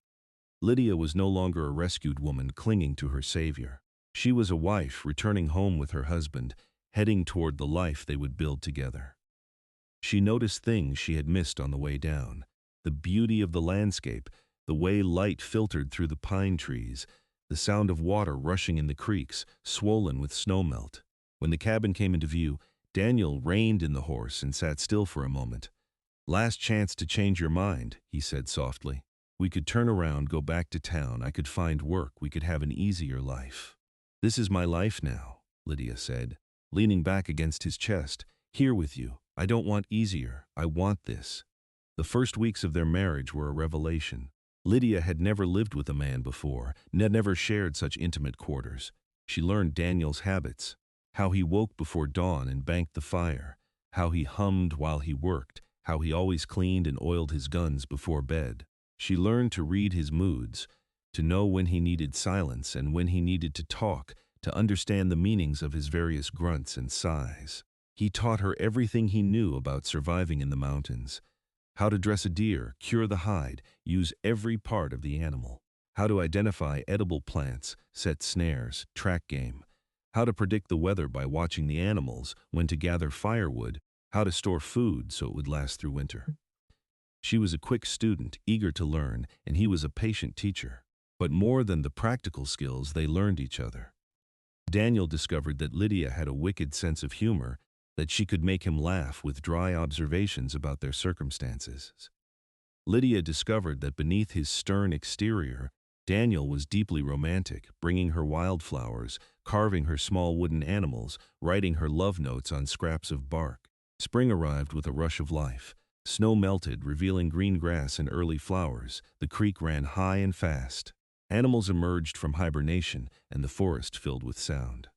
Lydia was no longer a rescued woman clinging to her savior. She was a wife returning home with her husband, heading toward the life they would build together. She noticed things she had missed on the way down: the beauty of the landscape, the way light filtered through the pine trees, the sound of water rushing in the creeks, swollen with snowmelt. When the cabin came into view, Daniel reined in the horse and sat still for a moment. "Last chance to change your mind," he said softly. "We could turn around, go back to town, I could find work, we could have an easier life." "This is my life now," Lydia said, leaning back against his chest. "Here with you. I don't want easier, I want this." The first weeks of their marriage were a revelation. Lydia had never lived with a man before, never shared such intimate quarters. She learned Daniel's habits, how he woke before dawn and banked the fire, how he hummed while he worked, how he always cleaned and oiled his guns before bed. She learned to read his moods, to know when he needed silence and when he needed to talk, to understand the meanings of his various grunts and sighs. He taught her everything he knew about surviving in the mountains: how to dress a deer, cure the hide, use every part of the animal, how to identify edible plants, set snares, track game, how to predict the weather by watching the animals, when to gather firewood, how to store food so it would last through winter. She was a quick student, eager to learn, and he was a patient teacher. But more than the practical skills, they learned each other. Daniel discovered that Lydia had a wicked sense of humor, that she could make him laugh with dry observations about their circumstances. Lydia discovered that beneath his stern exterior, Daniel was deeply romantic, bringing her wildflowers, carving her small wooden animals, writing her love notes on scraps of bark. Spring arrived with a rush of life. Snow melted, revealing green grass and early flowers. The creek ran high and fast. Animals emerged from hibernation, and the forest filled with sound.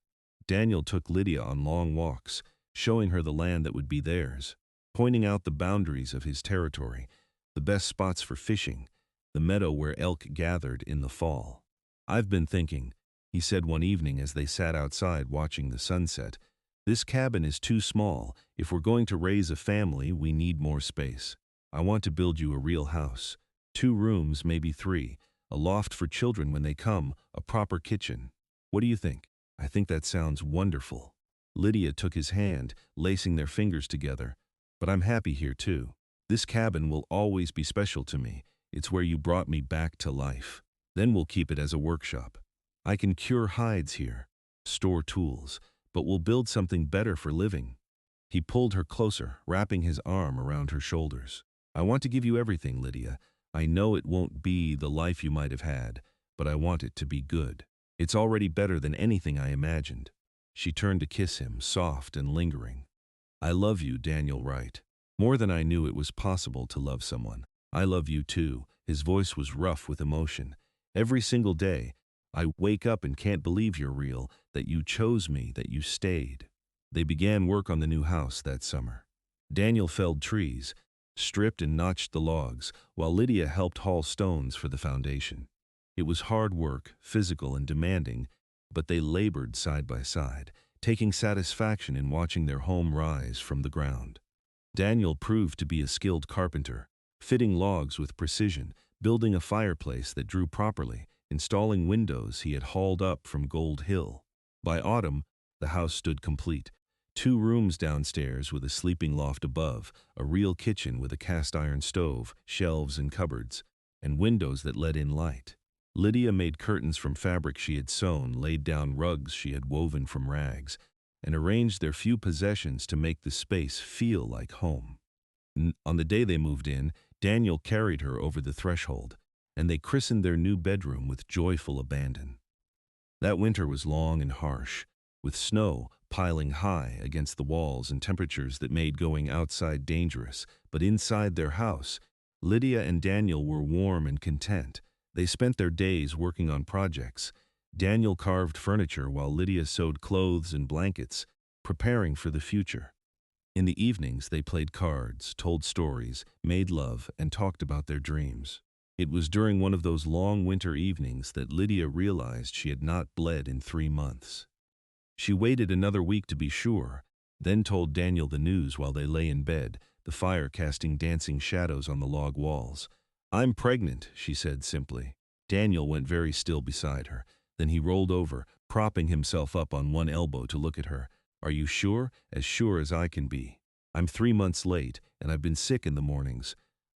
Daniel took Lydia on long walks, showing her the land that would be theirs, pointing out the boundaries of his territory, the best spots for fishing, the meadow where elk gathered in the fall. "I've been thinking," he said one evening as they sat outside watching the sunset, "this cabin is too small. If we're going to raise a family, we need more space. I want to build you a real house. 2 rooms, maybe 3, a loft for children when they come, a proper kitchen. What do you think?" "I think that sounds wonderful." Lydia took his hand, lacing their fingers together. "But I'm happy here too. This cabin will always be special to me. It's where you brought me back to life. Then we'll keep it as a workshop. I can cure hides here, store tools, but we'll build something better for living." He pulled her closer, wrapping his arm around her shoulders. "I want to give you everything, Lydia. I know it won't be the life you might have had, but I want it to be good. It's already better than anything I imagined." She turned to kiss him, soft and lingering. "I love you, Daniel Wright. More than I knew it was possible to love someone. I love you too." His voice was rough with emotion. "Every single day, I wake up and can't believe you're real, that you chose me, that you stayed." They began work on the new house that summer. Daniel felled trees, stripped and notched the logs, while Lydia helped haul stones for the foundation. It was hard work, physical and demanding, but they labored side by side, taking satisfaction in watching their home rise from the ground. Daniel proved to be a skilled carpenter, fitting logs with precision, building a fireplace that drew properly, installing windows he had hauled up from Gold Hill. By autumn, the house stood complete. 2 rooms downstairs with a sleeping loft above, a real kitchen with a cast-iron stove, shelves and cupboards, and windows that let in light. Lydia made curtains from fabric she had sewn, laid down rugs she had woven from rags, and arranged their few possessions to make the space feel like home. On the day they moved in, Daniel carried her over the threshold, and they christened their new bedroom with joyful abandon. That winter was long and harsh, with snow piling high against the walls and temperatures that made going outside dangerous. But inside their house, Lydia and Daniel were warm and content. They spent their days working on projects. Daniel carved furniture while Lydia sewed clothes and blankets, preparing for the future. In the evenings, they played cards, told stories, made love, and talked about their dreams. It was during one of those long winter evenings that Lydia realized she had not bled in 3 months. She waited another week to be sure, then told Daniel the news while they lay in bed, the fire casting dancing shadows on the log walls. "I'm pregnant," she said simply. Daniel went very still beside her. Then he rolled over, propping himself up on one elbow to look at her. "Are you sure?" "As sure as I can be. I'm 3 months late, and I've been sick in the mornings.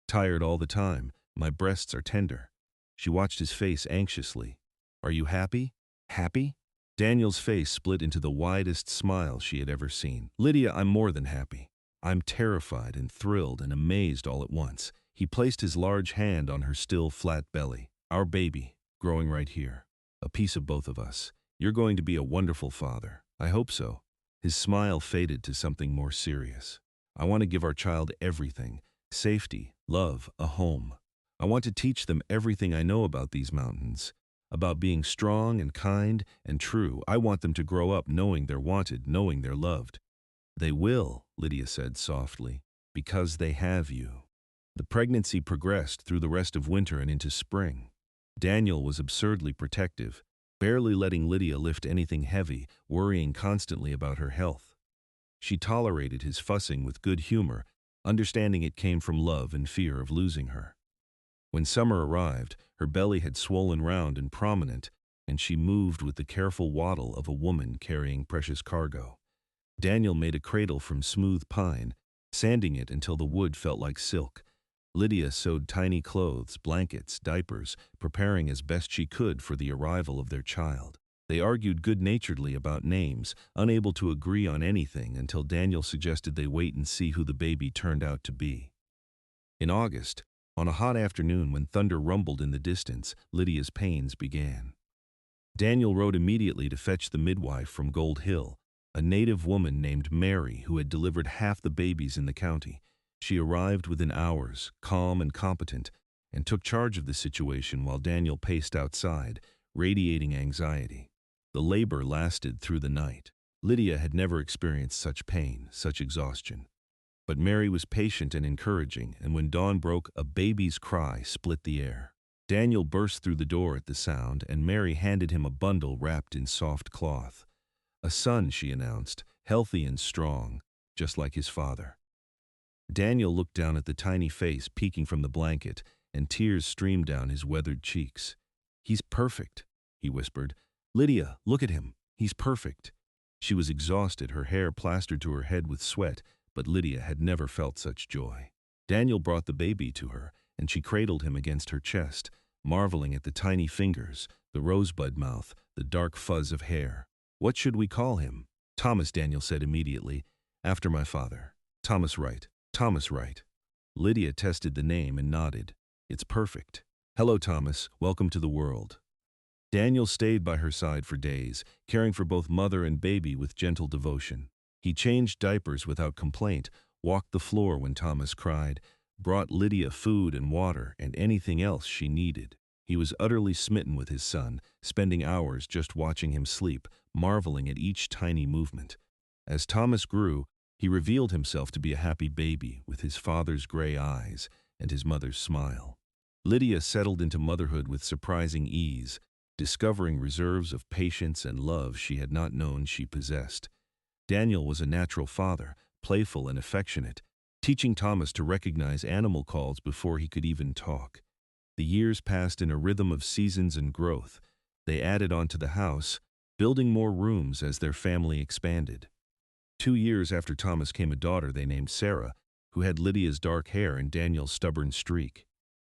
Tired all the time. My breasts are tender." She watched his face anxiously. "Are you happy?" "Happy?" Daniel's face split into the widest smile she had ever seen. "Lydia, I'm more than happy. I'm terrified and thrilled and amazed all at once." He placed his large hand on her still flat belly. "Our baby, growing right here. A piece of both of us. You're going to be a wonderful father. I hope so." His smile faded to something more serious. "I want to give our child everything: safety, love, a home. I want to teach them everything I know about these mountains, about being strong and kind and true. I want them to grow up knowing they're wanted, knowing they're loved." "They will," Lydia said softly, "because they have you." The pregnancy progressed through the rest of winter and into spring. Daniel was absurdly protective, barely letting Lydia lift anything heavy, worrying constantly about her health. She tolerated his fussing with good humor, understanding it came from love and fear of losing her. When summer arrived, her belly had swollen round and prominent, and she moved with the careful waddle of a woman carrying precious cargo. Daniel made a cradle from smooth pine, sanding it until the wood felt like silk. Lydia sewed tiny clothes, blankets, diapers, preparing as best she could for the arrival of their child. They argued good-naturedly about names, unable to agree on anything until Daniel suggested they wait and see who the baby turned out to be. In August, on a hot afternoon when thunder rumbled in the distance, Lydia's pains began. Daniel rode immediately to fetch the midwife from Gold Hill, a native woman named Mary who had delivered half the babies in the county. She arrived within hours, calm and competent, and took charge of the situation while Daniel paced outside, radiating anxiety. The labor lasted through the night. Lydia had never experienced such pain, such exhaustion. But Mary was patient and encouraging, and when dawn broke, a baby's cry split the air. Daniel burst through the door at the sound, and Mary handed him a bundle wrapped in soft cloth. A son, she announced, healthy and strong, just like his father. Daniel looked down at the tiny face peeking from the blanket, and tears streamed down his weathered cheeks. "He's perfect," he whispered. "Lydia, look at him. He's perfect." She was exhausted, her hair plastered to her head with sweat, but Lydia had never felt such joy. Daniel brought the baby to her, and she cradled him against her chest, marveling at the tiny fingers, the rosebud mouth, the dark fuzz of hair. "What should we call him?" "Thomas," Daniel said immediately. "After my father. Thomas Wright." "Thomas Wright." Lydia tested the name and nodded. "It's perfect. Hello, Thomas. Welcome to the world." Daniel stayed by her side for days, caring for both mother and baby with gentle devotion. He changed diapers without complaint, walked the floor when Thomas cried, brought Lydia food and water and anything else she needed. He was utterly smitten with his son, spending hours just watching him sleep, marveling at each tiny movement. As Thomas grew, he revealed himself to be a happy baby with his father's gray eyes and his mother's smile. Lydia settled into motherhood with surprising ease, discovering reserves of patience and love she had not known she possessed. Daniel was a natural father, playful and affectionate, teaching Thomas to recognize animal calls before he could even talk. The years passed in a rhythm of seasons and growth. They added on to the house, building more rooms as their family expanded. 2 years after Thomas came a daughter they named Sarah, who had Lydia's dark hair and Daniel's stubborn streak.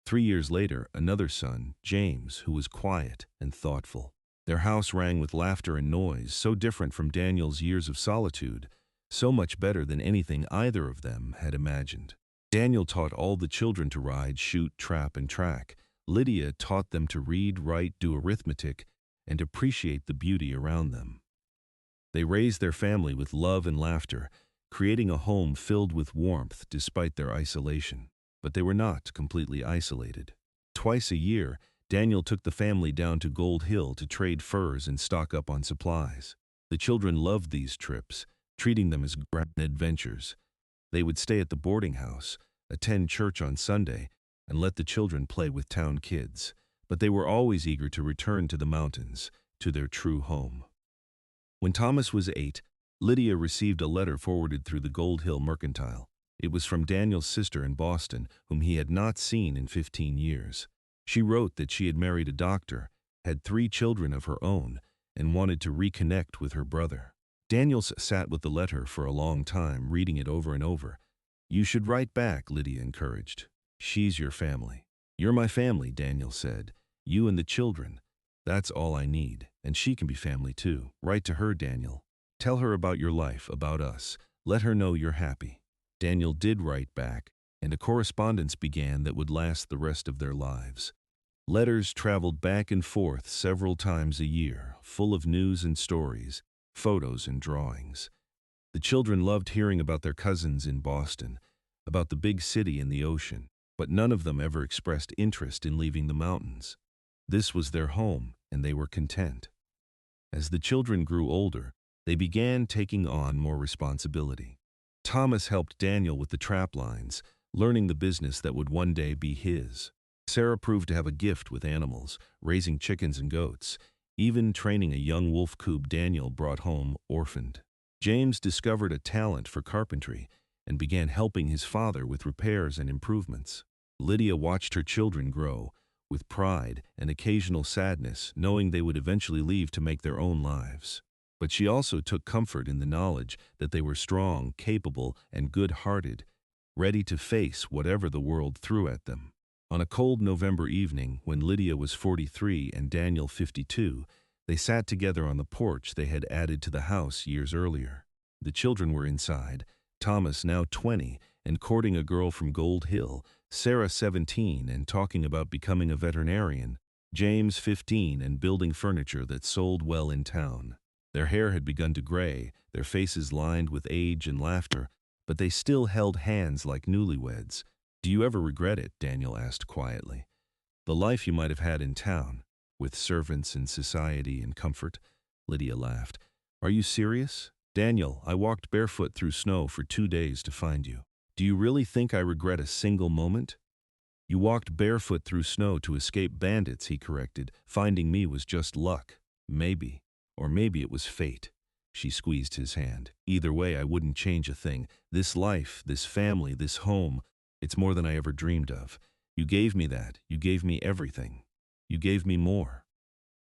3 years later, another son, James, who was quiet and thoughtful. Their house rang with laughter and noise, so different from Daniel's years of solitude, so much better than anything either of them had imagined. Daniel taught all the children to ride, shoot, trap, and track. Lydia taught them to read, write, do arithmetic, and appreciate the beauty around them. They raised their family with love and laughter, creating a home filled with warmth despite their isolation. But they were not completely isolated. Twice a year, Daniel took the family down to Gold Hill to trade furs and stock up on supplies. The children loved these trips, treating them as grand adventures. They would stay at the boarding house, attend church on Sunday, and let the children play with town kids. But they were always eager to return to the mountains, to their true home. When Thomas was 8, Lydia received a letter forwarded through the Gold Hill Mercantile. It was from Daniel's sister in Boston, whom he had not seen in 15 years. She wrote that she had married a doctor, had 3 children of her own, and wanted to reconnect with her brother. Daniel sat with the letter for a long time, reading it over and over. "You should write back," Lydia encouraged. "She's your family." "You're my family," Daniel said. "You and the children. That's all I need, and she can be family too. Write to her, Daniel. Tell her about your life, about us. Let her know you're happy." Daniel did write back, and a correspondence began that would last the rest of their lives. Letters traveled back and forth several times a year, full of news and stories, photos and drawings. The children loved hearing about their cousins in Boston, about the big city and the ocean, but none of them ever expressed interest in leaving the mountains. This was their home, and they were content. As the children grew older, they began taking on more responsibility. Thomas helped Daniel with the trap lines, learning the business that would one day be his. Sarah proved to have a gift with animals, raising chickens and goats, even training a young wolf cub Daniel brought home orphaned. James discovered a talent for carpentry and began helping his father with repairs and improvements. Lydia watched her children grow, with pride and occasional sadness, knowing they would eventually leave to make their own lives. But she also took comfort in the knowledge that they were strong, capable, and good-hearted, ready to face whatever the world threw at them. On a cold November evening, when Lydia was 43 and Daniel 52, they sat together on the porch they had added to the house years earlier. The children were inside, Thomas, now 20, and courting a girl from Gold Hill, Sarah, 17, and talking about becoming a veterinarian, James, 15, and building furniture that sold well in town. Their hair had begun to gray, their faces lined with age and laughter, but they still held hands like newlyweds. "Do you ever regret it?" Daniel asked quietly. "The life you might have had in town, with servants and society and comfort?" Lydia laughed. "Are you serious?" "Daniel, I walked barefoot through snow for 2 days to find you. Do you really think I regret a single moment?" "You walked barefoot through snow to escape bandits," he corrected. "Finding me was just luck. Maybe. Or maybe it was fate." She squeezed his hand. "Either way, I wouldn't change a thing. This life, this family, this home, it's more than I ever dreamed of. You gave me that. You gave me everything. You gave me more."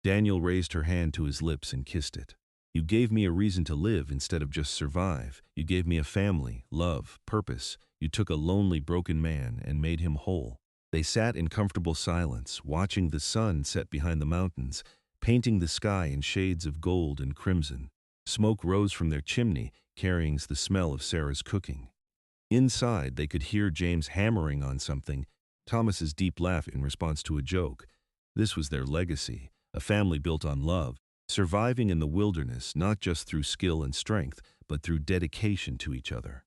Daniel raised her hand to his lips and kissed it. "You gave me a reason to live instead of just survive. You gave me a family, love, purpose. You took a lonely, broken man and made him whole." They sat in comfortable silence, watching the sun set behind the mountains, painting the sky in shades of gold and crimson. Smoke rose from their chimney, carrying the smell of Sarah's cooking. Inside, they could hear James hammering on something, Thomas's deep laugh in response to a joke. This was their legacy, a family built on love, surviving in the wilderness not just through skill and strength, but through dedication to each other.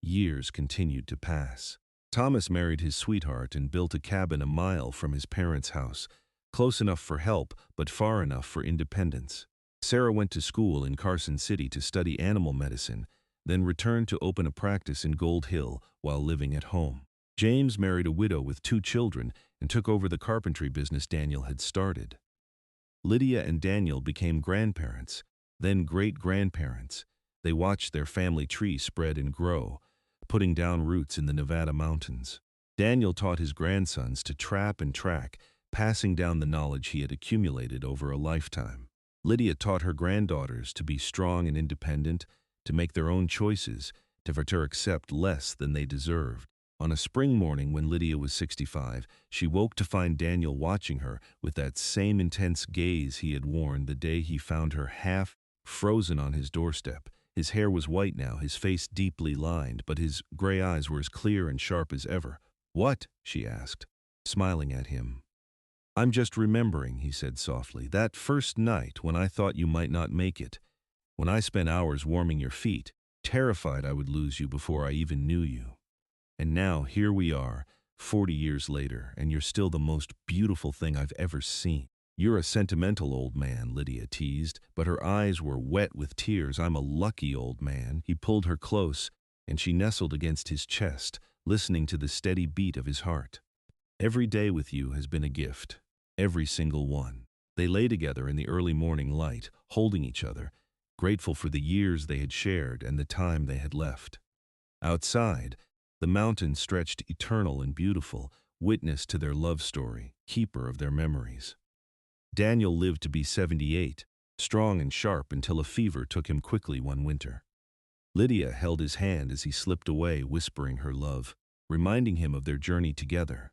Years continued to pass. Thomas married his sweetheart and built a cabin a mile from his parents' house, close enough for help but far enough for independence. Sarah went to school in Carson City to study animal medicine, then returned to open a practice in Gold Hill while living at home. James married a widow with 2 children and took over the carpentry business Daniel had started. Lydia and Daniel became grandparents, then great-grandparents. They watched their family tree spread and grow, putting down roots in the Nevada mountains. Daniel taught his grandsons to trap and track, passing down the knowledge he had accumulated over a lifetime. Lydia taught her granddaughters to be strong and independent, to make their own choices, to accept less than they deserved. On a spring morning when Lydia was 65, she woke to find Daniel watching her with that same intense gaze he had worn the day he found her half frozen on his doorstep. His hair was white now, his face deeply lined, but his gray eyes were as clear and sharp as ever. "What?" she asked, smiling at him. "I'm just remembering," he said softly, "that first night when I thought you might not make it, when I spent hours warming your feet, terrified I would lose you before I even knew you. And now here we are, 40 years later, and you're still the most beautiful thing I've ever seen." "You're a sentimental old man," Lydia teased, but her eyes were wet with tears. "I'm a lucky old man." He pulled her close, and she nestled against his chest, listening to the steady beat of his heart. "Every day with you has been a gift. Every single one." They lay together in the early morning light, holding each other, grateful for the years they had shared and the time they had left. Outside, the mountains stretched eternal and beautiful, witness to their love story, keeper of their memories. Daniel lived to be 78, strong and sharp until a fever took him quickly one winter. Lydia held his hand as he slipped away, whispering her love, reminding him of their journey together.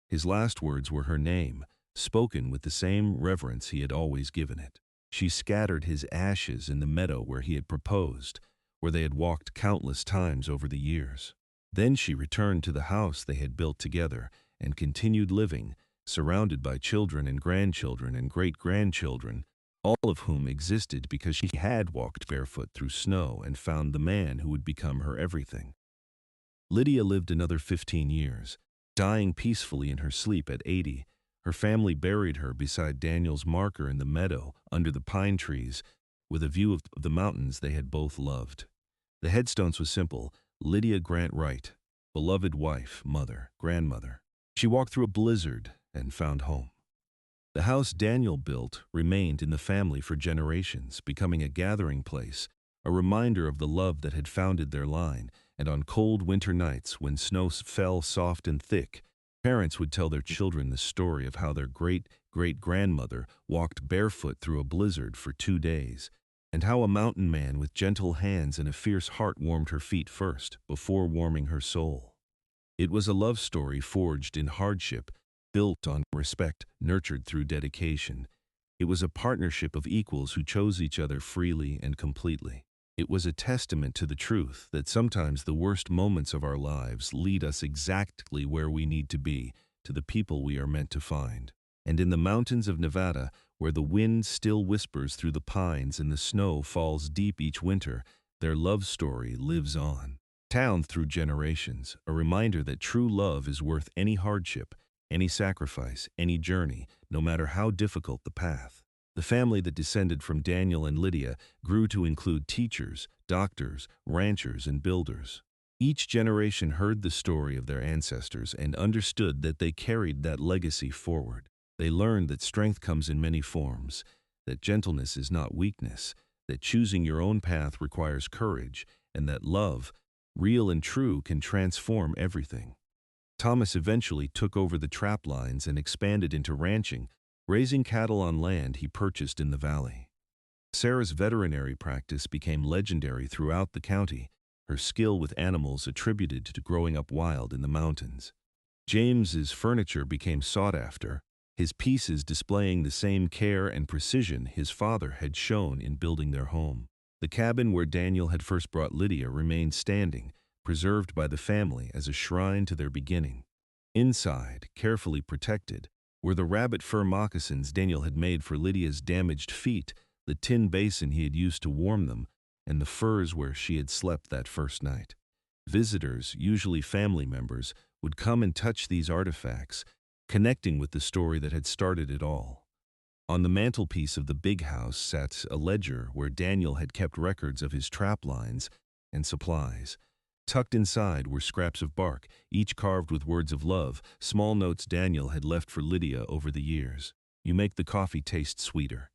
His last words were her name, spoken with the same reverence he had always given it. She scattered his ashes in the meadow where he had proposed, where they had walked countless times over the years. Then she returned to the house they had built together and continued living, surrounded by children and grandchildren and great-grandchildren, all of whom existed because she had walked barefoot through snow and found the man who would become her everything. Lydia lived another 15 years, dying peacefully in her sleep at 80. Her family buried her beside Daniel's marker in the meadow under the pine trees, with a view of the mountains they had both loved. The headstones was simple: Lydia Grant Wright, beloved wife, mother, grandmother. She walked through a blizzard and found home. The house Daniel built remained in the family for generations, becoming a gathering place, a reminder of the love that had founded their line. And on cold winter nights, when snow fell soft and thick, parents would tell their children the story of how their great-great-grandmother walked barefoot through a blizzard for 2 days, and how a mountain man with gentle hands and a fierce heart warmed her feet first, before warming her soul. It was a love story forged in hardship, built on respect, nurtured through dedication. It was a partnership of equals who chose each other freely and completely. It was a testament to the truth that sometimes the worst moments of our lives lead us exactly where we need to be, to the people we are meant to find. And in the mountains of Nevada, where the wind still whispers through the pines and the snow falls deep each winter, their love story lives on. Down through generations, a reminder that true love is worth any hardship, any sacrifice, any journey, no matter how difficult the path. The family that descended from Daniel and Lydia grew to include teachers, doctors, ranchers, and builders. Each generation heard the story of their ancestors and understood that they carried that legacy forward. They learned that strength comes in many forms, that gentleness is not weakness, that choosing your own path requires courage, and that love, real and true, can transform everything. Thomas eventually took over the trap lines and expanded into ranching, raising cattle on land he purchased in the valley. Sarah's veterinary practice became legendary throughout the county, her skill with animals attributed to growing up wild in the mountains. James's furniture became sought after, his pieces displaying the same care and precision his father had shown in building their home. The cabin where Daniel had first brought Lydia remained standing, preserved by the family as a shrine to their beginning. Inside, carefully protected, were the rabbit fur moccasins Daniel had made for Lydia's damaged feet, the tin basin he had used to warm them, and the furs where she had slept that first night. Visitors, usually family members, would come and touch these artifacts, connecting with the story that had started it all. On the mantelpiece of the big house sat a ledger where Daniel had kept records of his trap lines and supplies. Tucked inside were scraps of bark, each carved with words of love, small notes Daniel had left for Lydia over the years. You make the coffee taste sweeter.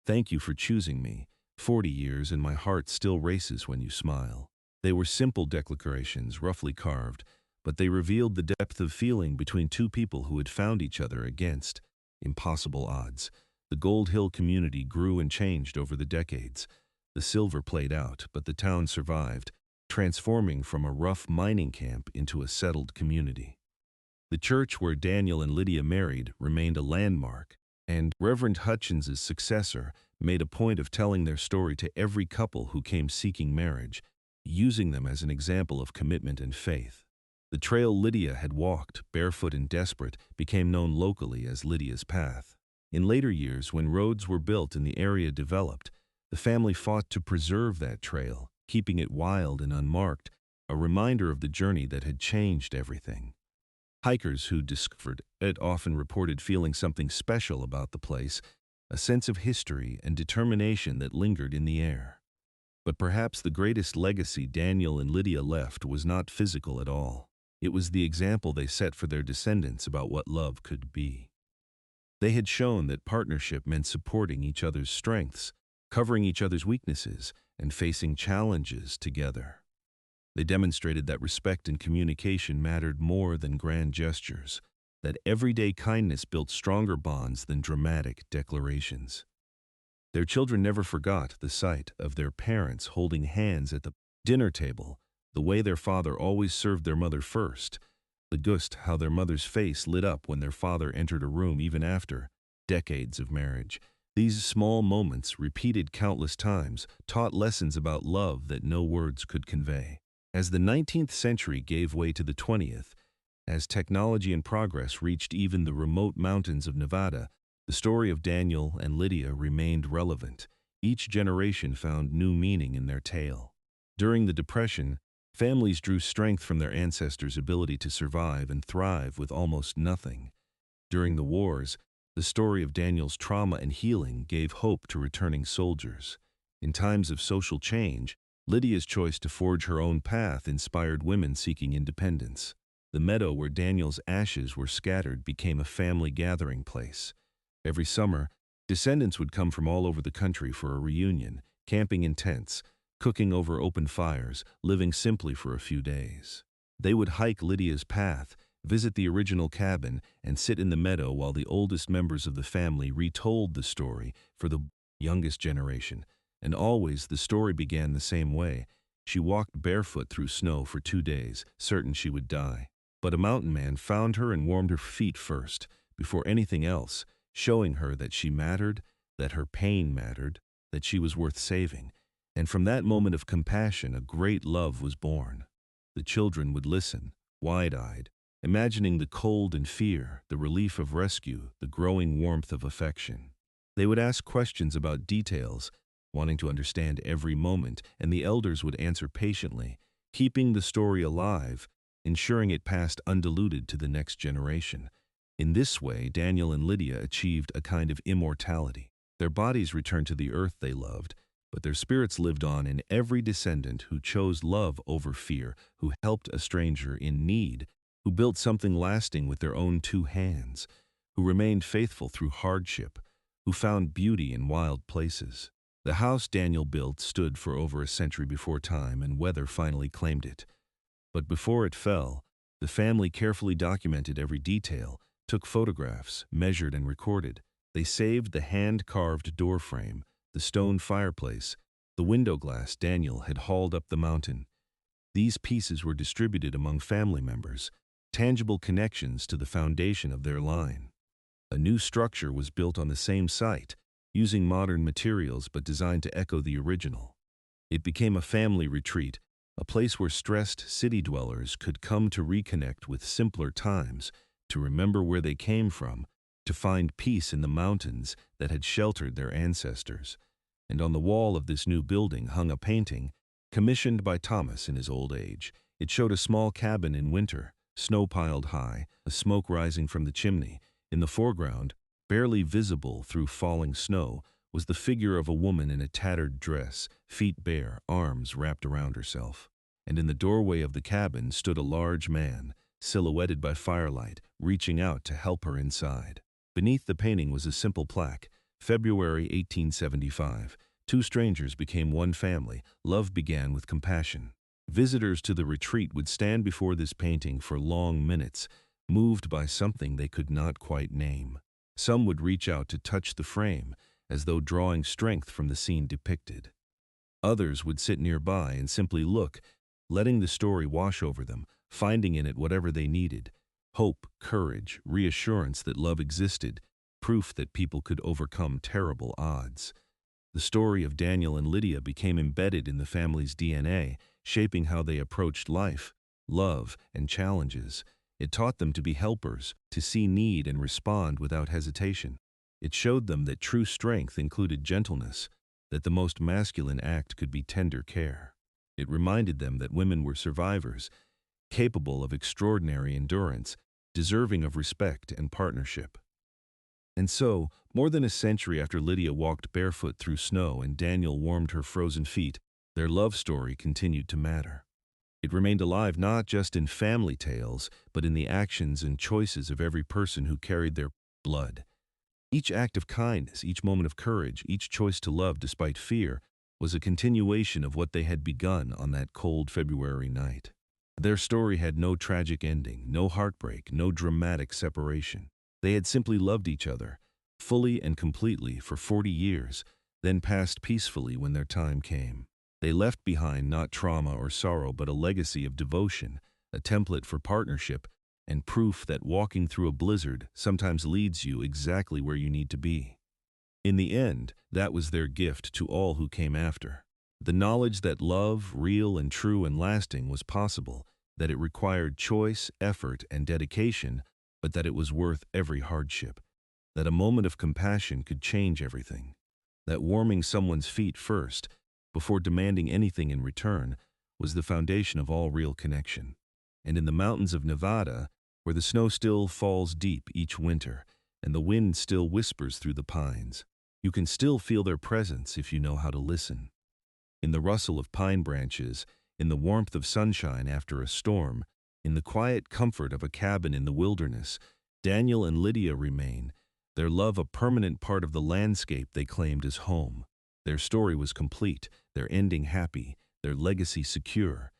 Thank you for choosing me. 40 years and my heart still races when you smile. They were simple declarations, roughly carved, but they revealed the depth of feeling between two people who had found each other against impossible odds. The Gold Hill community grew and changed over the decades. The silver played out, but the town survived, transforming from a rough mining camp into a settled community. The church where Daniel and Lydia married remained a landmark, and Reverend Hutchins's successor made a point of telling their story to every couple who came seeking marriage, using them as an example of commitment and faith. The trail Lydia had walked, barefoot and desperate, became known locally as Lydia's Path. In later years, when roads were built and the area developed, the family fought to preserve that trail, keeping it wild and unmarked, a reminder of the journey that had changed everything. Hikers who discovered it often reported feeling something special about the place, a sense of history and determination that lingered in the air. But perhaps the greatest legacy Daniel and Lydia left was not physical at all. It was the example they set for their descendants about what love could be. They had shown that partnership meant supporting each other's strengths, covering each other's weaknesses, and facing challenges together. They demonstrated that respect and communication mattered more than grand gestures, that everyday kindness built stronger bonds than dramatic declarations. Their children never forgot the sight of their parents holding hands at the dinner table, the way their father always served their mother first, the gust how their mother's face lit up when their father entered a room even after decades of marriage. These small moments, repeated countless times, taught lessons about love that no words could convey. As the 19th century gave way to the 20th, as technology and progress reached even the remote mountains of Nevada, the story of Daniel and Lydia remained relevant. Each generation found new meaning in their tale. During the Depression, families drew strength from their ancestors' ability to survive and thrive with almost nothing. During the wars, the story of Daniel's trauma and healing gave hope to returning soldiers. In times of social change, Lydia's choice to forge her own path inspired women seeking independence. The meadow where Daniel's ashes were scattered became a family gathering place. Every summer, descendants would come from all over the country for a reunion, camping in tents, cooking over open fires, living simply for a few days. They would hike Lydia's path, visit the original cabin, and sit in the meadow while the oldest members of the family retold the story for the youngest generation. And always the story began the same way. She walked barefoot through snow for 2 days, certain she would die. But a mountain man found her and warmed her feet first, before anything else, showing her that she mattered, that her pain mattered, that she was worth saving. And from that moment of compassion, a great love was born. The children would listen, wide-eyed, imagining the cold and fear, the relief of rescue, the growing warmth of affection. They would ask questions about details, wanting to understand every moment, and the elders would answer patiently, keeping the story alive, ensuring it passed undiluted to the next generation. In this way, Daniel and Lydia achieved a kind of immortality. Their bodies returned to the earth they loved, but their spirits lived on in every descendant who chose love over fear, who helped a stranger in need, who built something lasting with their own 2 hands, who remained faithful through hardship, who found beauty in wild places. The house Daniel built stood for over a century before time and weather finally claimed it. But before it fell, the family carefully documented every detail, took photographs, measured and recorded. They saved the hand-carved door frame, the stone fireplace, the window glass Daniel had hauled up the mountain. These pieces were distributed among family members, tangible connections to the foundation of their line. A new structure was built on the same site, using modern materials but designed to echo the original. It became a family retreat, a place where stressed city dwellers could come to reconnect with simpler times, to remember where they came from, to find peace in the mountains that had sheltered their ancestors. And on the wall of this new building hung a painting, commissioned by Thomas in his old age. It showed a small cabin in winter, snow piled high, a smoke rising from the chimney. In the foreground, barely visible through falling snow, was the figure of a woman in a tattered dress, feet bare, arms wrapped around herself. And in the doorway of the cabin stood a large man, silhouetted by firelight, reaching out to help her inside. Beneath the painting was a simple plaque, February 1875. 2 strangers became one family. Love began with compassion. Visitors to the retreat would stand before this painting for long minutes, moved by something they could not quite name. Some would reach out to touch the frame, as though drawing strength from the scene depicted. Others would sit nearby and simply look, letting the story wash over them, finding in it whatever they needed: hope, courage, reassurance that love existed, proof that people could overcome terrible odds. The story of Daniel and Lydia became embedded in the family's DNA, shaping how they approached life, love, and challenges. It taught them to be helpers, to see need and respond without hesitation. It showed them that true strength included gentleness, that the most masculine act could be tender care. It reminded them that women were survivors, capable of extraordinary endurance, deserving of respect and partnership. And so, more than a century after Lydia walked barefoot through snow and Daniel warmed her frozen feet, their love story continued to matter. It remained alive not just in family tales, but in the actions and choices of every person who carried their blood. Each act of kindness, each moment of courage, each choice to love despite fear, was a continuation of what they had begun on that cold February night. Their story had no tragic ending, no heartbreak, no dramatic separation. They had simply loved each other, fully and completely, for 40 years, then passed peacefully when their time came. They left behind not trauma or sorrow, but a legacy of devotion, a template for partnership, and proof that walking through a blizzard sometimes leads you exactly where you need to be. In the end, that was their gift to all who came after. The knowledge that love, real and true and lasting, was possible, that it required choice, effort, and dedication, but that it was worth every hardship, that a moment of compassion could change everything, that warming someone's feet first, before demanding anything in return, was the foundation of all real connection. And in the mountains of Nevada, where the snow still falls deep each winter, and the wind still whispers through the pines, you can still feel their presence if you know how to listen. In the rustle of pine branches, in the warmth of sunshine after a storm, In the quiet comfort of a cabin in the wilderness, Daniel and Lydia remain, their love a permanent part of the landscape they claimed as home. Their story was complete, their ending happy, their legacy secure.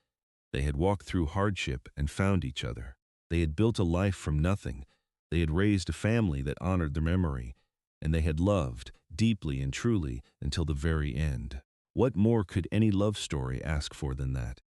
They had walked through hardship and found each other. They had built a life from nothing. They had raised a family that honored their memory, and they had loved, deeply and truly, until the very end. What more could any love story ask for than that?